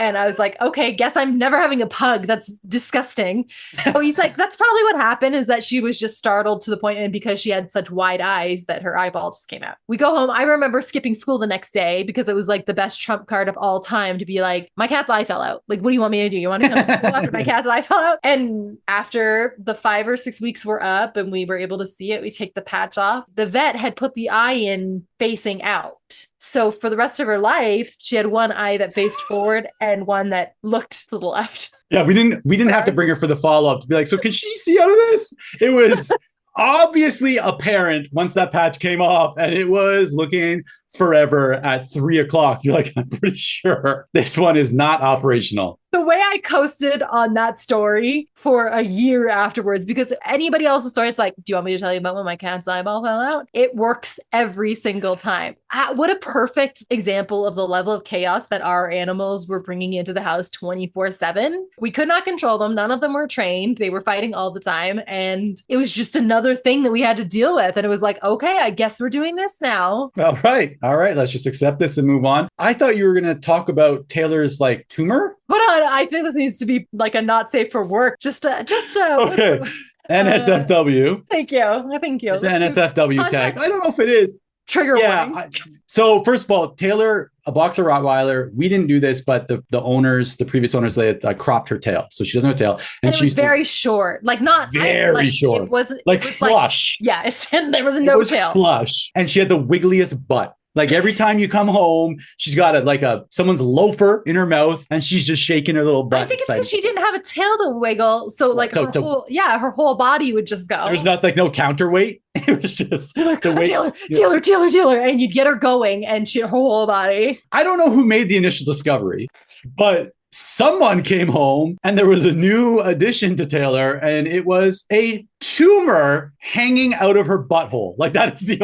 And I was like, okay, guess I'm never having a pug. That's disgusting. So he's like, that's probably what happened, is that she was just startled to the point, and because she had such wide eyes that her eyeball just came out. We go home. I remember skipping school the next day because it was like the best trump card of all time to be like, my cat's eye fell out. Like, what do you want me to do? You want to come to school after my cat's eye fell out? And after the 5 or 6 weeks were up and we were able to see it, we take the patch off. The vet had put the eye in facing out. So for the rest of her life, she had one eye that faced forward and one that looked to the left. Yeah, we didn't have to bring her for the follow-up to be like, so can she see out of this? It was obviously apparent once that patch came off, and it was looking forever at 3 o'clock. You're like, I'm pretty sure this one is not operational. The way I coasted on that story for a year afterwards, because anybody else's story, it's like, do you want me to tell you about when my cat's eyeball fell out? It works every single time. What a perfect example of the level of chaos that our animals were bringing into the house 24/7. We could not control them. None of them were trained. They were fighting all the time. And it was just another thing that we had to deal with. And it was like, okay, I guess we're doing this now. All right. Let's just accept this and move on. I thought you were going to talk about Taylor's like tumor. Hold on. I think this needs to be like a not safe for work. Okay. NSFW. Thank you. It's an NSFW tag. I don't know if it is. Trigger warning. So first of all, Taylor, a boxer Rottweiler. We didn't do this, but the previous owners, they had cropped her tail, so she doesn't have a tail, and it was very short, like not very short. It wasn't like flush. Yes, and there was no tail. Flush, and she had the wiggliest butt. Like every time you come home, she's got someone's loafer in her mouth and she's just shaking her little butt. I think it's because she didn't have a tail to wiggle. So like her whole body would just go. There's not no counterweight. It was just like, the weight. Taylor. And you'd get her going and her whole body. I don't know who made the initial discovery, but someone came home and there was a new addition to Taylor, and it was a tumor hanging out of her butthole. Like that's the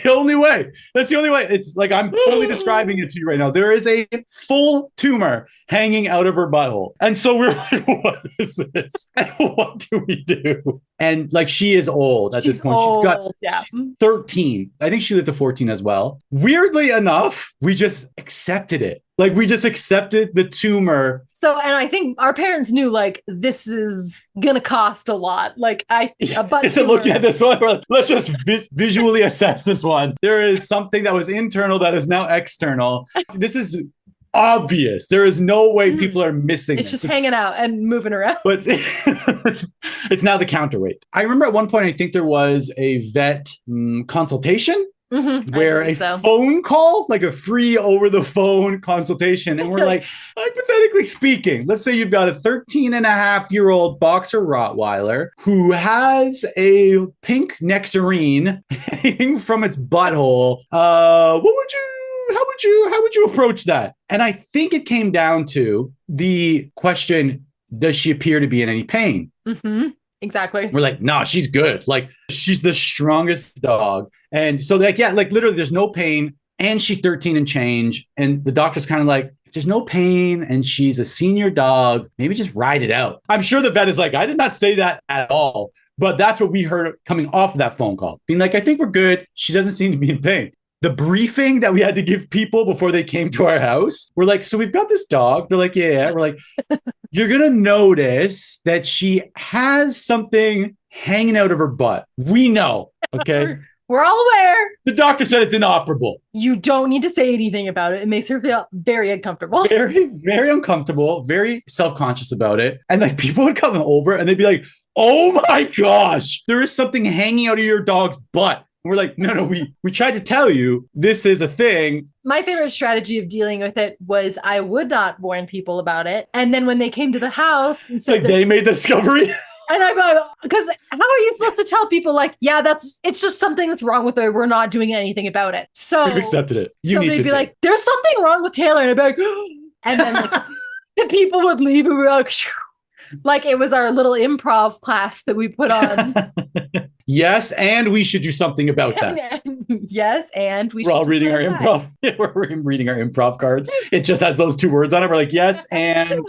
only way. That's the only way. It's like I'm totally describing it to you right now. There is a full tumor hanging out of her butthole. And so we're like, what is this? And what do we do? And like she is old at this point. She's 13. I think she lived to 14 as well. Weirdly enough, we just accepted it. Like we just accepted the tumor. So, and I think our parents knew like this is gonna cost a lot. Like looking at this one, we're like, let's just visually assess this one. There is something that was internal that is now external. This is obvious. There is no way people are missing it's just hanging out and moving around. But it's now the counterweight. I remember at one point, I think there was a vet consultation. Where a phone call, like a free over the phone consultation. And we're like, hypothetically speaking, let's say you've got a 13-and-a-half-year-old boxer Rottweiler who has a pink nectarine hanging from its butthole. How would you approach that? And I think it came down to the question, does she appear to be in any pain? Exactly. We're like, nah, she's good. Like, she's the strongest dog. And so literally there's no pain and she's 13 and change. And the doctor's kind of like, if there's no pain and she's a senior dog, maybe just ride it out. I'm sure the vet is like, I did not say that at all. But that's what we heard coming off of that phone call. Being like, I think we're good. She doesn't seem to be in pain. The briefing that we had to give people before they came to our house, we're like, so we've got this dog. They're like, yeah. We're like, you're going to notice that she has something hanging out of her butt. We know. Okay. We're all aware. The doctor said it's inoperable. You don't need to say anything about it. It makes her feel very uncomfortable. Very, very uncomfortable, very self-conscious about it. And like people would come over and they'd be like, oh my gosh, there is something hanging out of your dog's butt. We're like, no, we tried to tell you this is a thing. My favorite strategy of dealing with it was I would not warn people about it. And then when they came to the house, and said they made the discovery. And I'm like, because how are you supposed to tell people like, yeah, it's just something that's wrong with her. We're not doing anything about it. So we've accepted it. They'd be like, there's something wrong with Taylor. And I'd be like, and then like, the people would leave and we're like it was our little improv class that we put on. Yes, and we should do something about that. Yes, and we're all reading our improv. We're reading our improv cards. It just has those two words on it. We're like, yes, and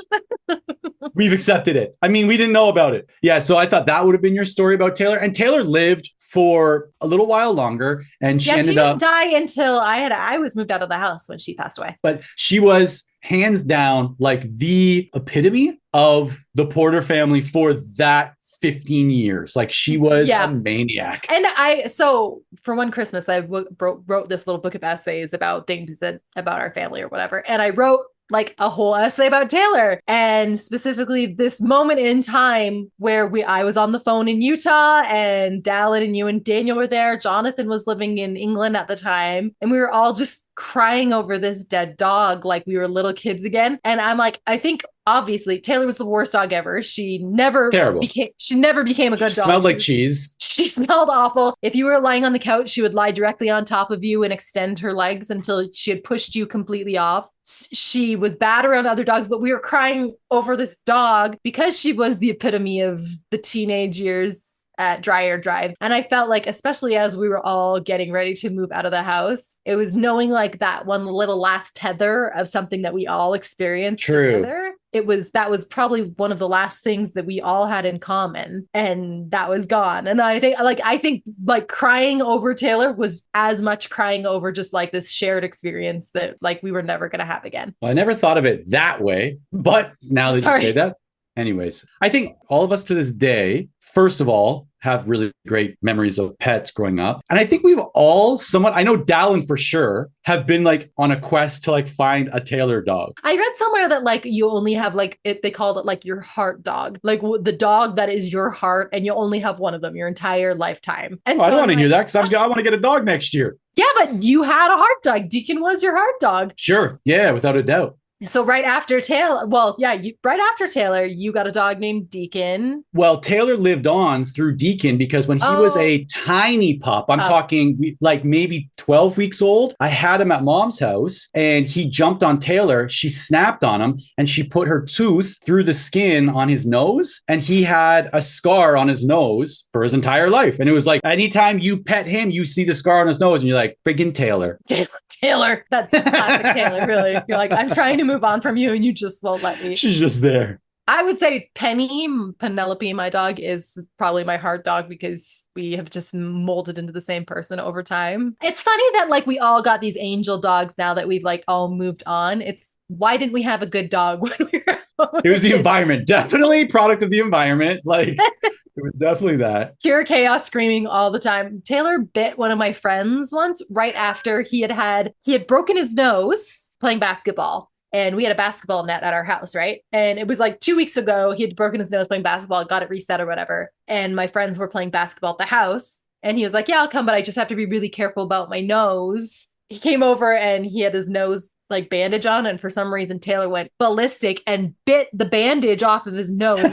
we've accepted it. I mean, we didn't know about it. Yeah, so I thought that would have been your story about Taylor. And Taylor lived for a little while longer, and she ended up didn't die until I was moved out of the house when she passed away. But she was hands down like the epitome of the Porter family for that 15 years. Like she was a maniac. And so for one Christmas, I wrote this little book of essays about things about our family or whatever. And I wrote like a whole essay about Taylor, and specifically this moment in time where I was on the phone in Utah and Dallin and you and Daniel were there. Jonathan was living in England at the time, and we were all just crying over this dead dog like we were little kids again. And I'm like, I think obviously Taylor was the worst dog ever. She never became a good dog. Smelled like cheese. She smelled awful. If you were lying on the couch, she would lie directly on top of you and extend her legs until she had pushed you completely off. She was bad around other dogs, but we were crying over this dog because she was the epitome of the teenage years at Dreyer Drive. And I felt like, especially as we were all getting ready to move out of the house, it was knowing like that one little last tether of something that we all experienced together. That was probably one of the last things that we all had in common, and that was gone. And I think crying over Taylor was as much crying over just like this shared experience that like we were never going to have again. Well, I never thought of it that way, but now that you say that, anyways, I think all of us to this day first of all, have really great memories of pets growing up. And I think we've all somewhat, I know Dallin for sure, have been like on a quest to like find a Taylor dog. I read somewhere that like you only have like they called it like your heart dog, like the dog that is your heart, and you only have one of them your entire lifetime. And I don't want to hear that because I want to get a dog next year. Yeah, but you had a heart dog. Deacon was your heart dog. Sure. Yeah, without a doubt. So right after Taylor, right after Taylor, you got a dog named Deacon. Well, Taylor lived on through Deacon because when he was a tiny pup, I'm talking like maybe 12 weeks old, I had him at mom's house and he jumped on Taylor. She snapped on him and she put her tooth through the skin on his nose, and he had a scar on his nose for his entire life. And it was like, anytime you pet him, you see the scar on his nose and you're like, friggin' Taylor. Taylor. That's classic Taylor, really. You're like, I'm trying to move on from you and you just won't let me. She's just there. I would say Penelope, my dog, is probably my heart dog because we have just molded into the same person over time. It's funny that like we all got these angel dogs now that we've like all moved on. It's why didn't we have a good dog when we were It was the environment. Definitely product of the environment. Like it was definitely that. Pure chaos screaming all the time. Taylor bit one of my friends once right after he had broken his nose playing basketball. And we had a basketball net at our house, right? And it was like 2 weeks ago, he had broken his nose playing basketball, got it reset or whatever. And my friends were playing basketball at the house. And he was like, yeah, I'll come, but I just have to be really careful about my nose. He came over and he had his nose like bandage on. And for some reason, Taylor went ballistic and bit the bandage off of his nose.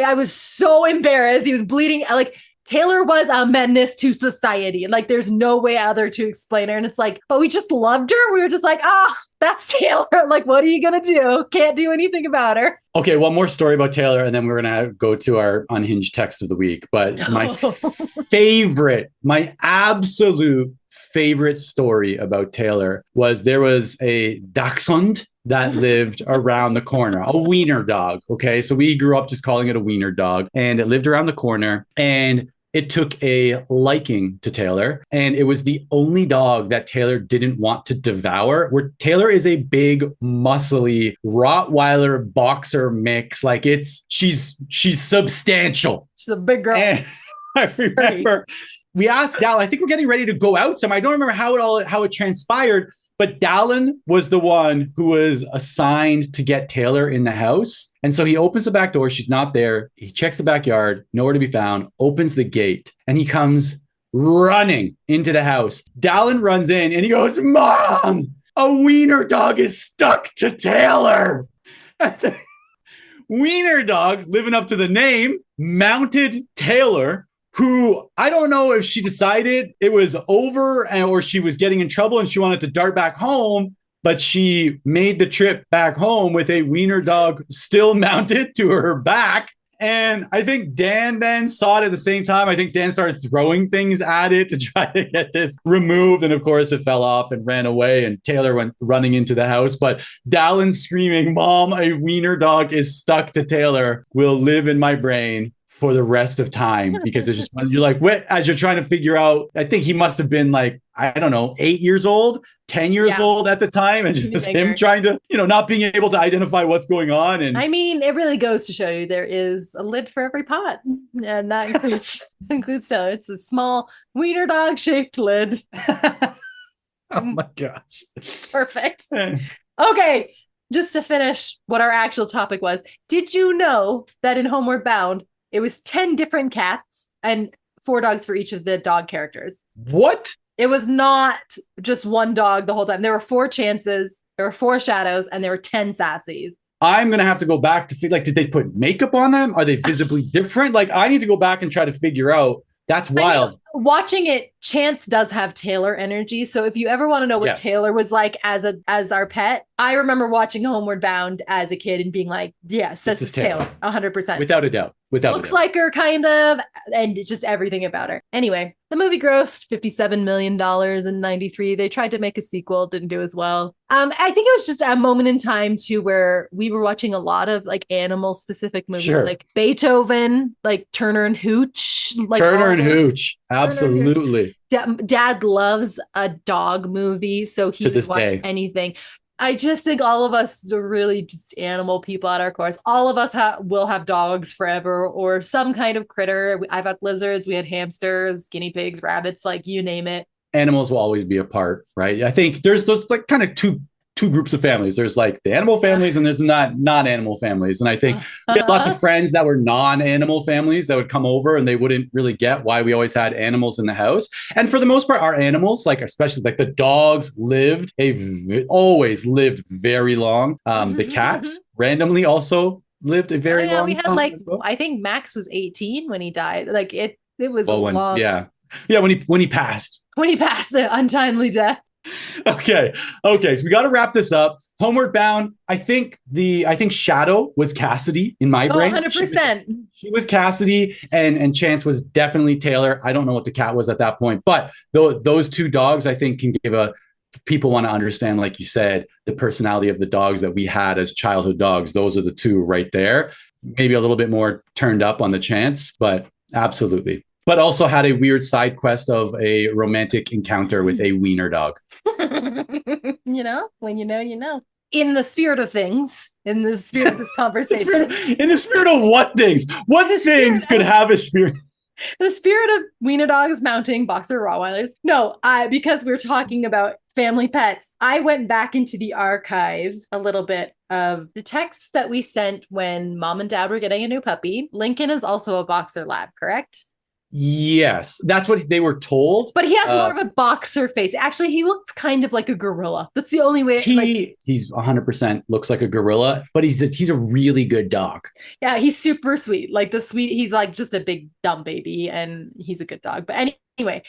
I was so embarrassed. He was bleeding. Like Taylor was a menace to society. Like there's no way other to explain her. And it's like, but we just loved her. We were just like, that's Taylor. Like, what are you going to do? Can't do anything about her. Okay, one more story about Taylor, and then we're going to go to our Unhinged text of the week. But my absolute favorite story about Taylor was there was a dachshund that lived around the corner, a wiener dog. Okay, so we grew up just calling it a wiener dog, and it lived around the corner, and it took a liking to Taylor, and it was the only dog that Taylor didn't want to devour. Where Taylor is a big, muscly Rottweiler boxer mix. Like she's substantial. She's a big girl. And I remember we asked Dal, I think we're getting ready to go out some. I don't remember how it transpired, but Dallin was the one who was assigned to get Taylor in the house. And so he opens the back door. She's not there. He checks the backyard, nowhere to be found, opens the gate, and he comes running into the house. Dallin runs in and he goes, Mom, a wiener dog is stuck to Taylor. Wiener dog, living up to the name, mounted Taylor, who I don't know if she decided it was over or she was getting in trouble and she wanted to dart back home, but she made the trip back home with a wiener dog still mounted to her back. And I think Dan then saw it at the same time. I think Dan started throwing things at it to try to get this removed. And of course, it fell off and ran away. And Taylor went running into the house. But Dallin screaming, Mom, a wiener dog is stuck to Taylor, will live in my brain for the rest of time, because there's just, you're like, what, as you're trying to figure out, I think he must have been like, I don't know, 8 years old, 10 years old at the time. And just him trying to, not being able to identify what's going on. And I mean, it really goes to show you there is a lid for every pot. And that includes Taylor. It's a small wiener dog shaped lid. Oh my gosh. Perfect. Okay. Just to finish what our actual topic was. Did you know that in Homeward Bound, it was 10 different cats and 4 dogs for each of the dog characters? What? It was not just one dog the whole time. There were 4 chances, there were 4 shadows, and there were 10 sassies. I'm going to have to go back to like, did they put makeup on them? Are they visibly different? Like, I need to go back and try to figure out. That's wild. Watching it, Chance does have Taylor energy. So if you ever want to know what Taylor was like as our pet, I remember watching Homeward Bound as a kid and being like, yes, this is Taylor. 100%. Without a doubt. Looks like her, kind of, and just everything about her. Anyway, the movie grossed $57 million in 93. They tried to make a sequel, didn't do as well. I think it was just a moment in time too where we were watching a lot of like animal specific movies, like Beethoven, like Turner and Hooch. Like Turner and Hooch. Absolutely. Dad loves a dog movie, so he would watch anything. I just think all of us are really just animal people at our cores. All of us will have dogs forever or some kind of critter. I've had lizards, we had hamsters, guinea pigs, rabbits, like you name it. Animals will always be a part, right? I think there's those like kind of two groups of families. There's like the animal families and there's not animal families. And I think we had lots of friends that were non-animal families that would come over and they wouldn't really get why we always had animals in the house. And for the most part, our animals, like especially like the dogs, always lived very long. The cats randomly also lived a very long we had time like as well. I think Max was 18 when he died. Like it was long. Yeah, when he passed. When he passed an untimely death. Okay. So we got to wrap this up. Homeward Bound. I think Shadow was Cassidy in my brain. 100%. She was Cassidy, and Chance was definitely Taylor. I don't know what the cat was at that point, but those two dogs, I think, can give people want to understand, like you said, the personality of the dogs that we had as childhood dogs. Those are the two right there. Maybe a little bit more turned up on the Chance, but absolutely. But also had a weird side quest of a romantic encounter with a wiener dog. You know, when you know, you know. In the spirit of things, in the spirit of this conversation. In the spirit of what things? What things could have a spirit? The spirit of wiener dogs mounting boxer Rottweilers. No, because we're talking about family pets, I went back into the archive a little bit of the texts that we sent when mom and dad were getting a new puppy. Lincoln is also a boxer lab, correct? Yes, that's what they were told. But he has more of a boxer face. Actually, he looks kind of like a gorilla. That's the only way. He's 100% looks like a gorilla, but he's a really good dog. Yeah, he's super sweet. Like he's like just a big dumb baby, and he's a good dog. But anyway,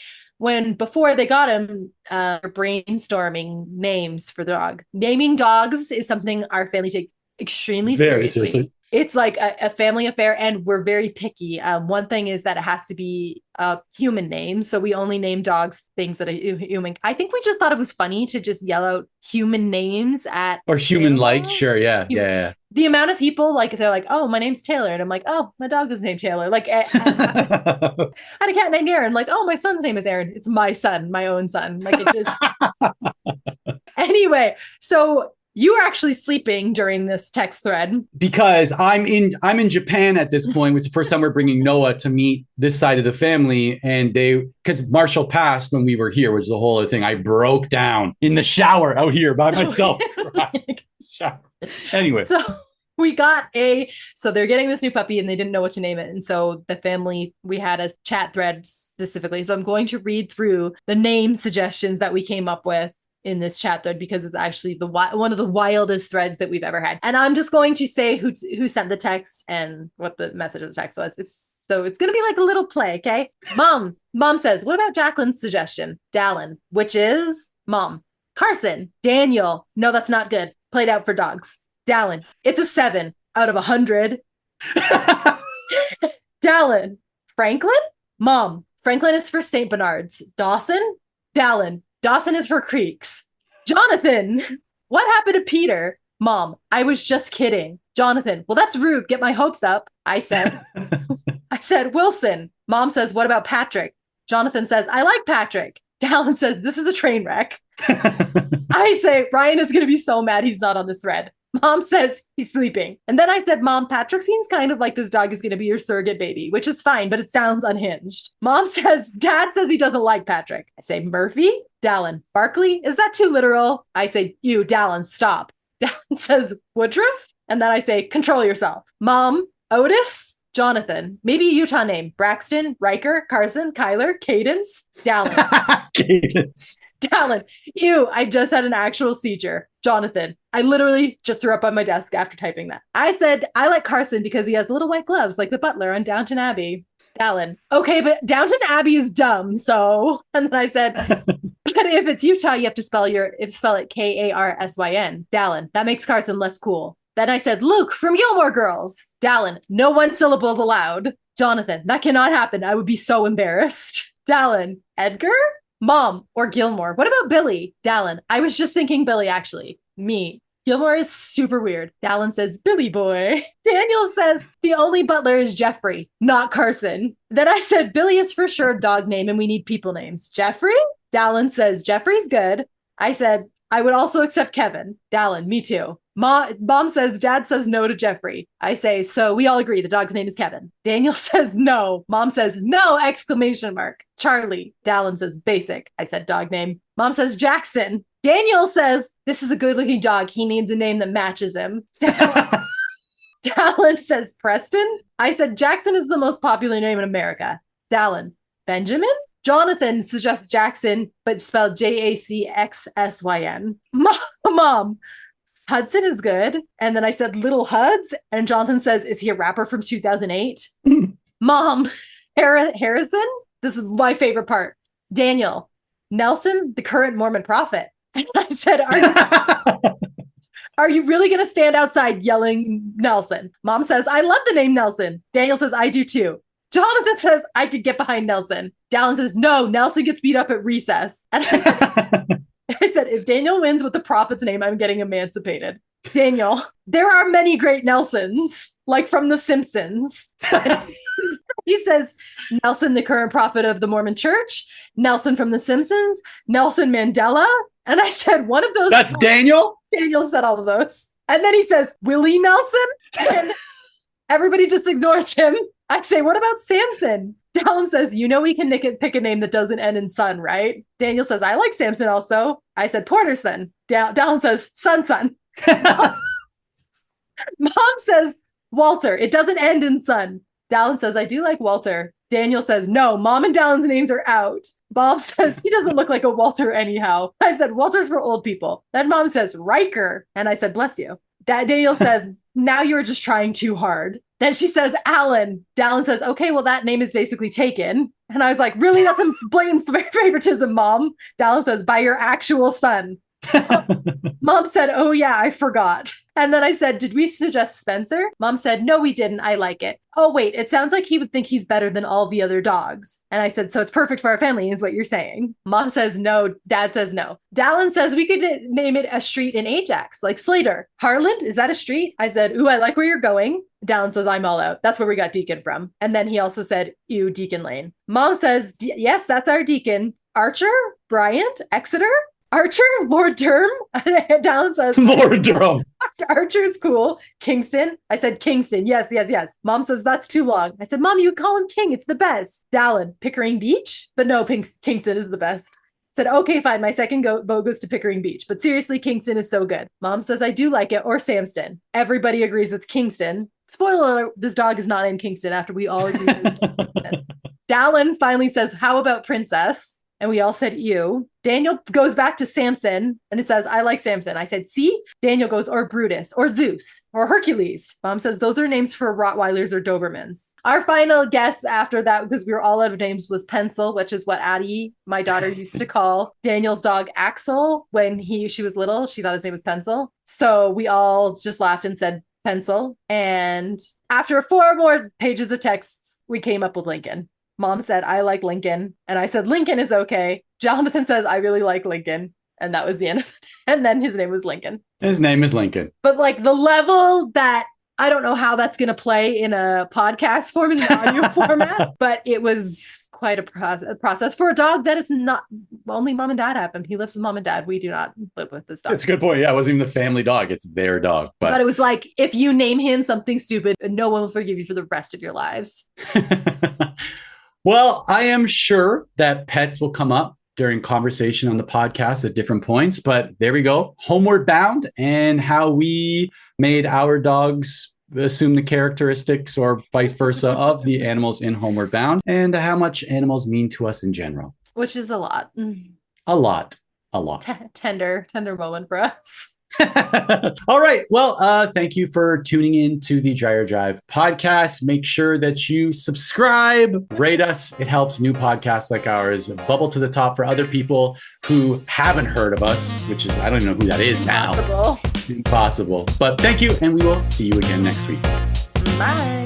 before they got him, brainstorming names for the dog. Naming dogs is something our family takes extremely seriously. It's like a family affair, and we're very picky. One thing is that it has to be a human name. So we only name dogs things that are human. I think we just thought it was funny to just yell out human names or human-like. Sure. Yeah. The amount of people, like, they're like, oh, my name's Taylor. And I'm like, oh, my dog is named Taylor. Like, I had a cat named Erin. Like, oh, my son's name is Erin. It's my son, my own son. Like, it just... Anyway, so... You were actually sleeping during this text thread. Because I'm in Japan at this point, which is the first time we're bringing Noah to meet this side of the family. And because Marshall passed when we were here, which is the whole other thing. I broke down in the shower out here by myself. Anyway. So they're getting this new puppy and they didn't know what to name it. And so the family, we had a chat thread specifically. So I'm going to read through the name suggestions that we came up with in this chat thread, because it's actually one of the wildest threads that we've ever had. And I'm just going to say who sent the text and what the message of the text was. It's going to be like a little play, okay? Mom says, what about Jacqueline's suggestion? Dallin, which is mom. Carson, Daniel, no, that's not good. Played out for dogs. Dallin, it's a 7 out of 100. Dallin, Franklin, mom. Franklin is for St. Bernards. Dawson, Dallin. Dawson is for creeks. Jonathan, what happened to Peter? Mom, I was just kidding. Jonathan, well, that's rude. Get my hopes up. I said, Wilson. Mom says, what about Patrick? Jonathan says, I like Patrick. Dallin says, this is a train wreck. I say, Ryan is going to be so mad he's not on this thread. Mom says he's sleeping. And then I said, Mom, Patrick seems kind of like this dog is going to be your surrogate baby, which is fine, but it sounds unhinged. Mom says, Dad says he doesn't like Patrick. I say, Murphy? Dallin, Barkley? Is that too literal? I say, you, Dallin, stop. Dallin says, Woodruff? And then I say, control yourself. Mom, Otis? Jonathan, maybe a Utah name. Braxton, Riker, Carson, Kyler, Cadence, Dallin. Cadence. Dallin, ew, I just had an actual seizure. Jonathan, I literally just threw up on my desk after typing that. I said, I like Carson because he has little white gloves like the butler on Downton Abbey. Dallin, okay, but Downton Abbey is dumb, so... And then I said, but if it's Utah, you have to spell it Karsyn. Dallin, that makes Carson less cool. Then I said, Luke from Gilmore Girls. Dallin, no one syllables allowed. Jonathan, that cannot happen. I would be so embarrassed. Dallin, Edgar? Mom, or Gilmore. What about Billy? Dallin, I was just thinking Billy, actually. Me. Gilmore is super weird. Dallin says, Billy boy. Daniel says, the only butler is Jeffrey, not Carson. Then I said, Billy is for sure dog name and we need people names. Jeffrey? Dallin says, Jeffrey's good. I said, I would also accept Kevin. Dallin, me too. Mom says, Dad says no to Jeffrey. I say, so we all agree the dog's name is Kevin. Daniel says no. Mom says no, exclamation mark. Charlie. Dallin says basic. I said dog name. Mom says Jackson. Daniel says, this is a good looking dog. He needs a name that matches him. Dallin says Preston. I said Jackson is the most popular name in America. Dallin. Benjamin? Jonathan suggests Jackson, but spelled Jaxsyn. Mom. Hudson is good. And then I said Little Huds. And Jonathan says, is he a rapper from 2008? Mom. Harrison? This is my favorite part. Daniel. Nelson, the current Mormon prophet. And I said, are you really going to stand outside yelling Nelson? Mom says, I love the name Nelson. Daniel says, I do too. Jonathan says, I could get behind Nelson. Dallin says, no, Nelson gets beat up at recess. And I said, if Daniel wins with the prophet's name, I'm getting emancipated. Daniel, there are many great Nelsons, like from The Simpsons. He says, Nelson, the current prophet of the Mormon Church, Nelson from The Simpsons, Nelson Mandela. And I said, one of those. That's Daniel? Daniel said all of those. And then he says, Willie Nelson. And everybody just ignores him. I say, what about Samson? Dallin says, you know, we can pick a name that doesn't end in son, right? Daniel says, I like Samson also. I said, Porterson. Dallin says, son. Mom says, Walter. It doesn't end in son. Dallin says, I do like Walter. Daniel says, no, Mom and Dallin's names are out. Bob says, he doesn't look like a Walter anyhow. I said, Walter's for old people. Then Mom says, Riker. And I said, bless you. Daniel says, now you're just trying too hard. Then she says, Alan. Dallin says, okay, well, that name is basically taken. And I was like, really? That's a blatant favoritism, Mom. Dallin says, by your actual son. Mom said, oh, yeah, I forgot. And then I said, did we suggest Spencer? Mom said, no, we didn't. I like it. Oh, wait, it sounds like he would think he's better than all the other dogs. And I said, so it's perfect for our family is what you're saying. Mom says no. Dad says no. Dallin says we could name it a street in Ajax, like Slater. Harland, is that a street? I said, ooh, I like where you're going. Dallin says, I'm all out. That's where we got Deacon from. And then he also said, ew, Deacon Lane. Mom says, yes, that's our Deacon. Archer, Bryant, Exeter. Archer, Lord Durham. Dallin says, Lord Durham. Archer's cool. Kingston. I said Kingston. Yes. Mom says that's too long. I said, Mom, you call him King. It's the best. Dallin, Pickering Beach. But no, Kingston is the best. Said, okay, fine. My second vote goes to Pickering Beach. But seriously, Kingston is so good. Mom says, I do like it. Or Samston. Everybody agrees it's Kingston. Spoiler alert, this dog is not named Kingston after we all agree. Dallin finally says, how about Princess? And we all said, ew. Daniel goes back to Samson and it says, I like Samson. I said, see? Daniel goes, or Brutus, or Zeus, or Hercules. Mom says, those are names for Rottweilers or Dobermans. Our final guess after that, because we were all out of names, was Pencil, which is what Addie, my daughter, used to call Daniel's dog Axel when she was little. She thought his name was Pencil. So we all just laughed and said Pencil. And after 4 more pages of texts, we came up with Lincoln. Mom said, I like Lincoln. And I said, Lincoln is okay. Jonathan says, I really like Lincoln. And that was the end of it. And then his name was Lincoln. His name is Lincoln. But like the level that I don't know how that's going to play in a podcast form, in an audio format, but it was quite a process for a dog that is not only Mom and Dad have him. He lives with Mom and Dad. We do not live with this dog. It's a good point. Yeah, it wasn't even the family dog. It's their dog. But it was like, if you name him something stupid, no one will forgive you for the rest of your lives. Well, I am sure that pets will come up during conversation on the podcast at different points, but there we go. Homeward Bound and how we made our dogs assume the characteristics or vice versa of the animals in Homeward Bound and how much animals mean to us in general. Which is a lot. A lot. Tender moment for us. All right. Well, thank you for tuning in to the Dreyer Drive podcast. Make sure that you subscribe, rate us. It helps new podcasts like ours bubble to the top for other people who haven't heard of us, which is, I don't even know who that is now. Impossible. But thank you, and we will see you again next week. Bye.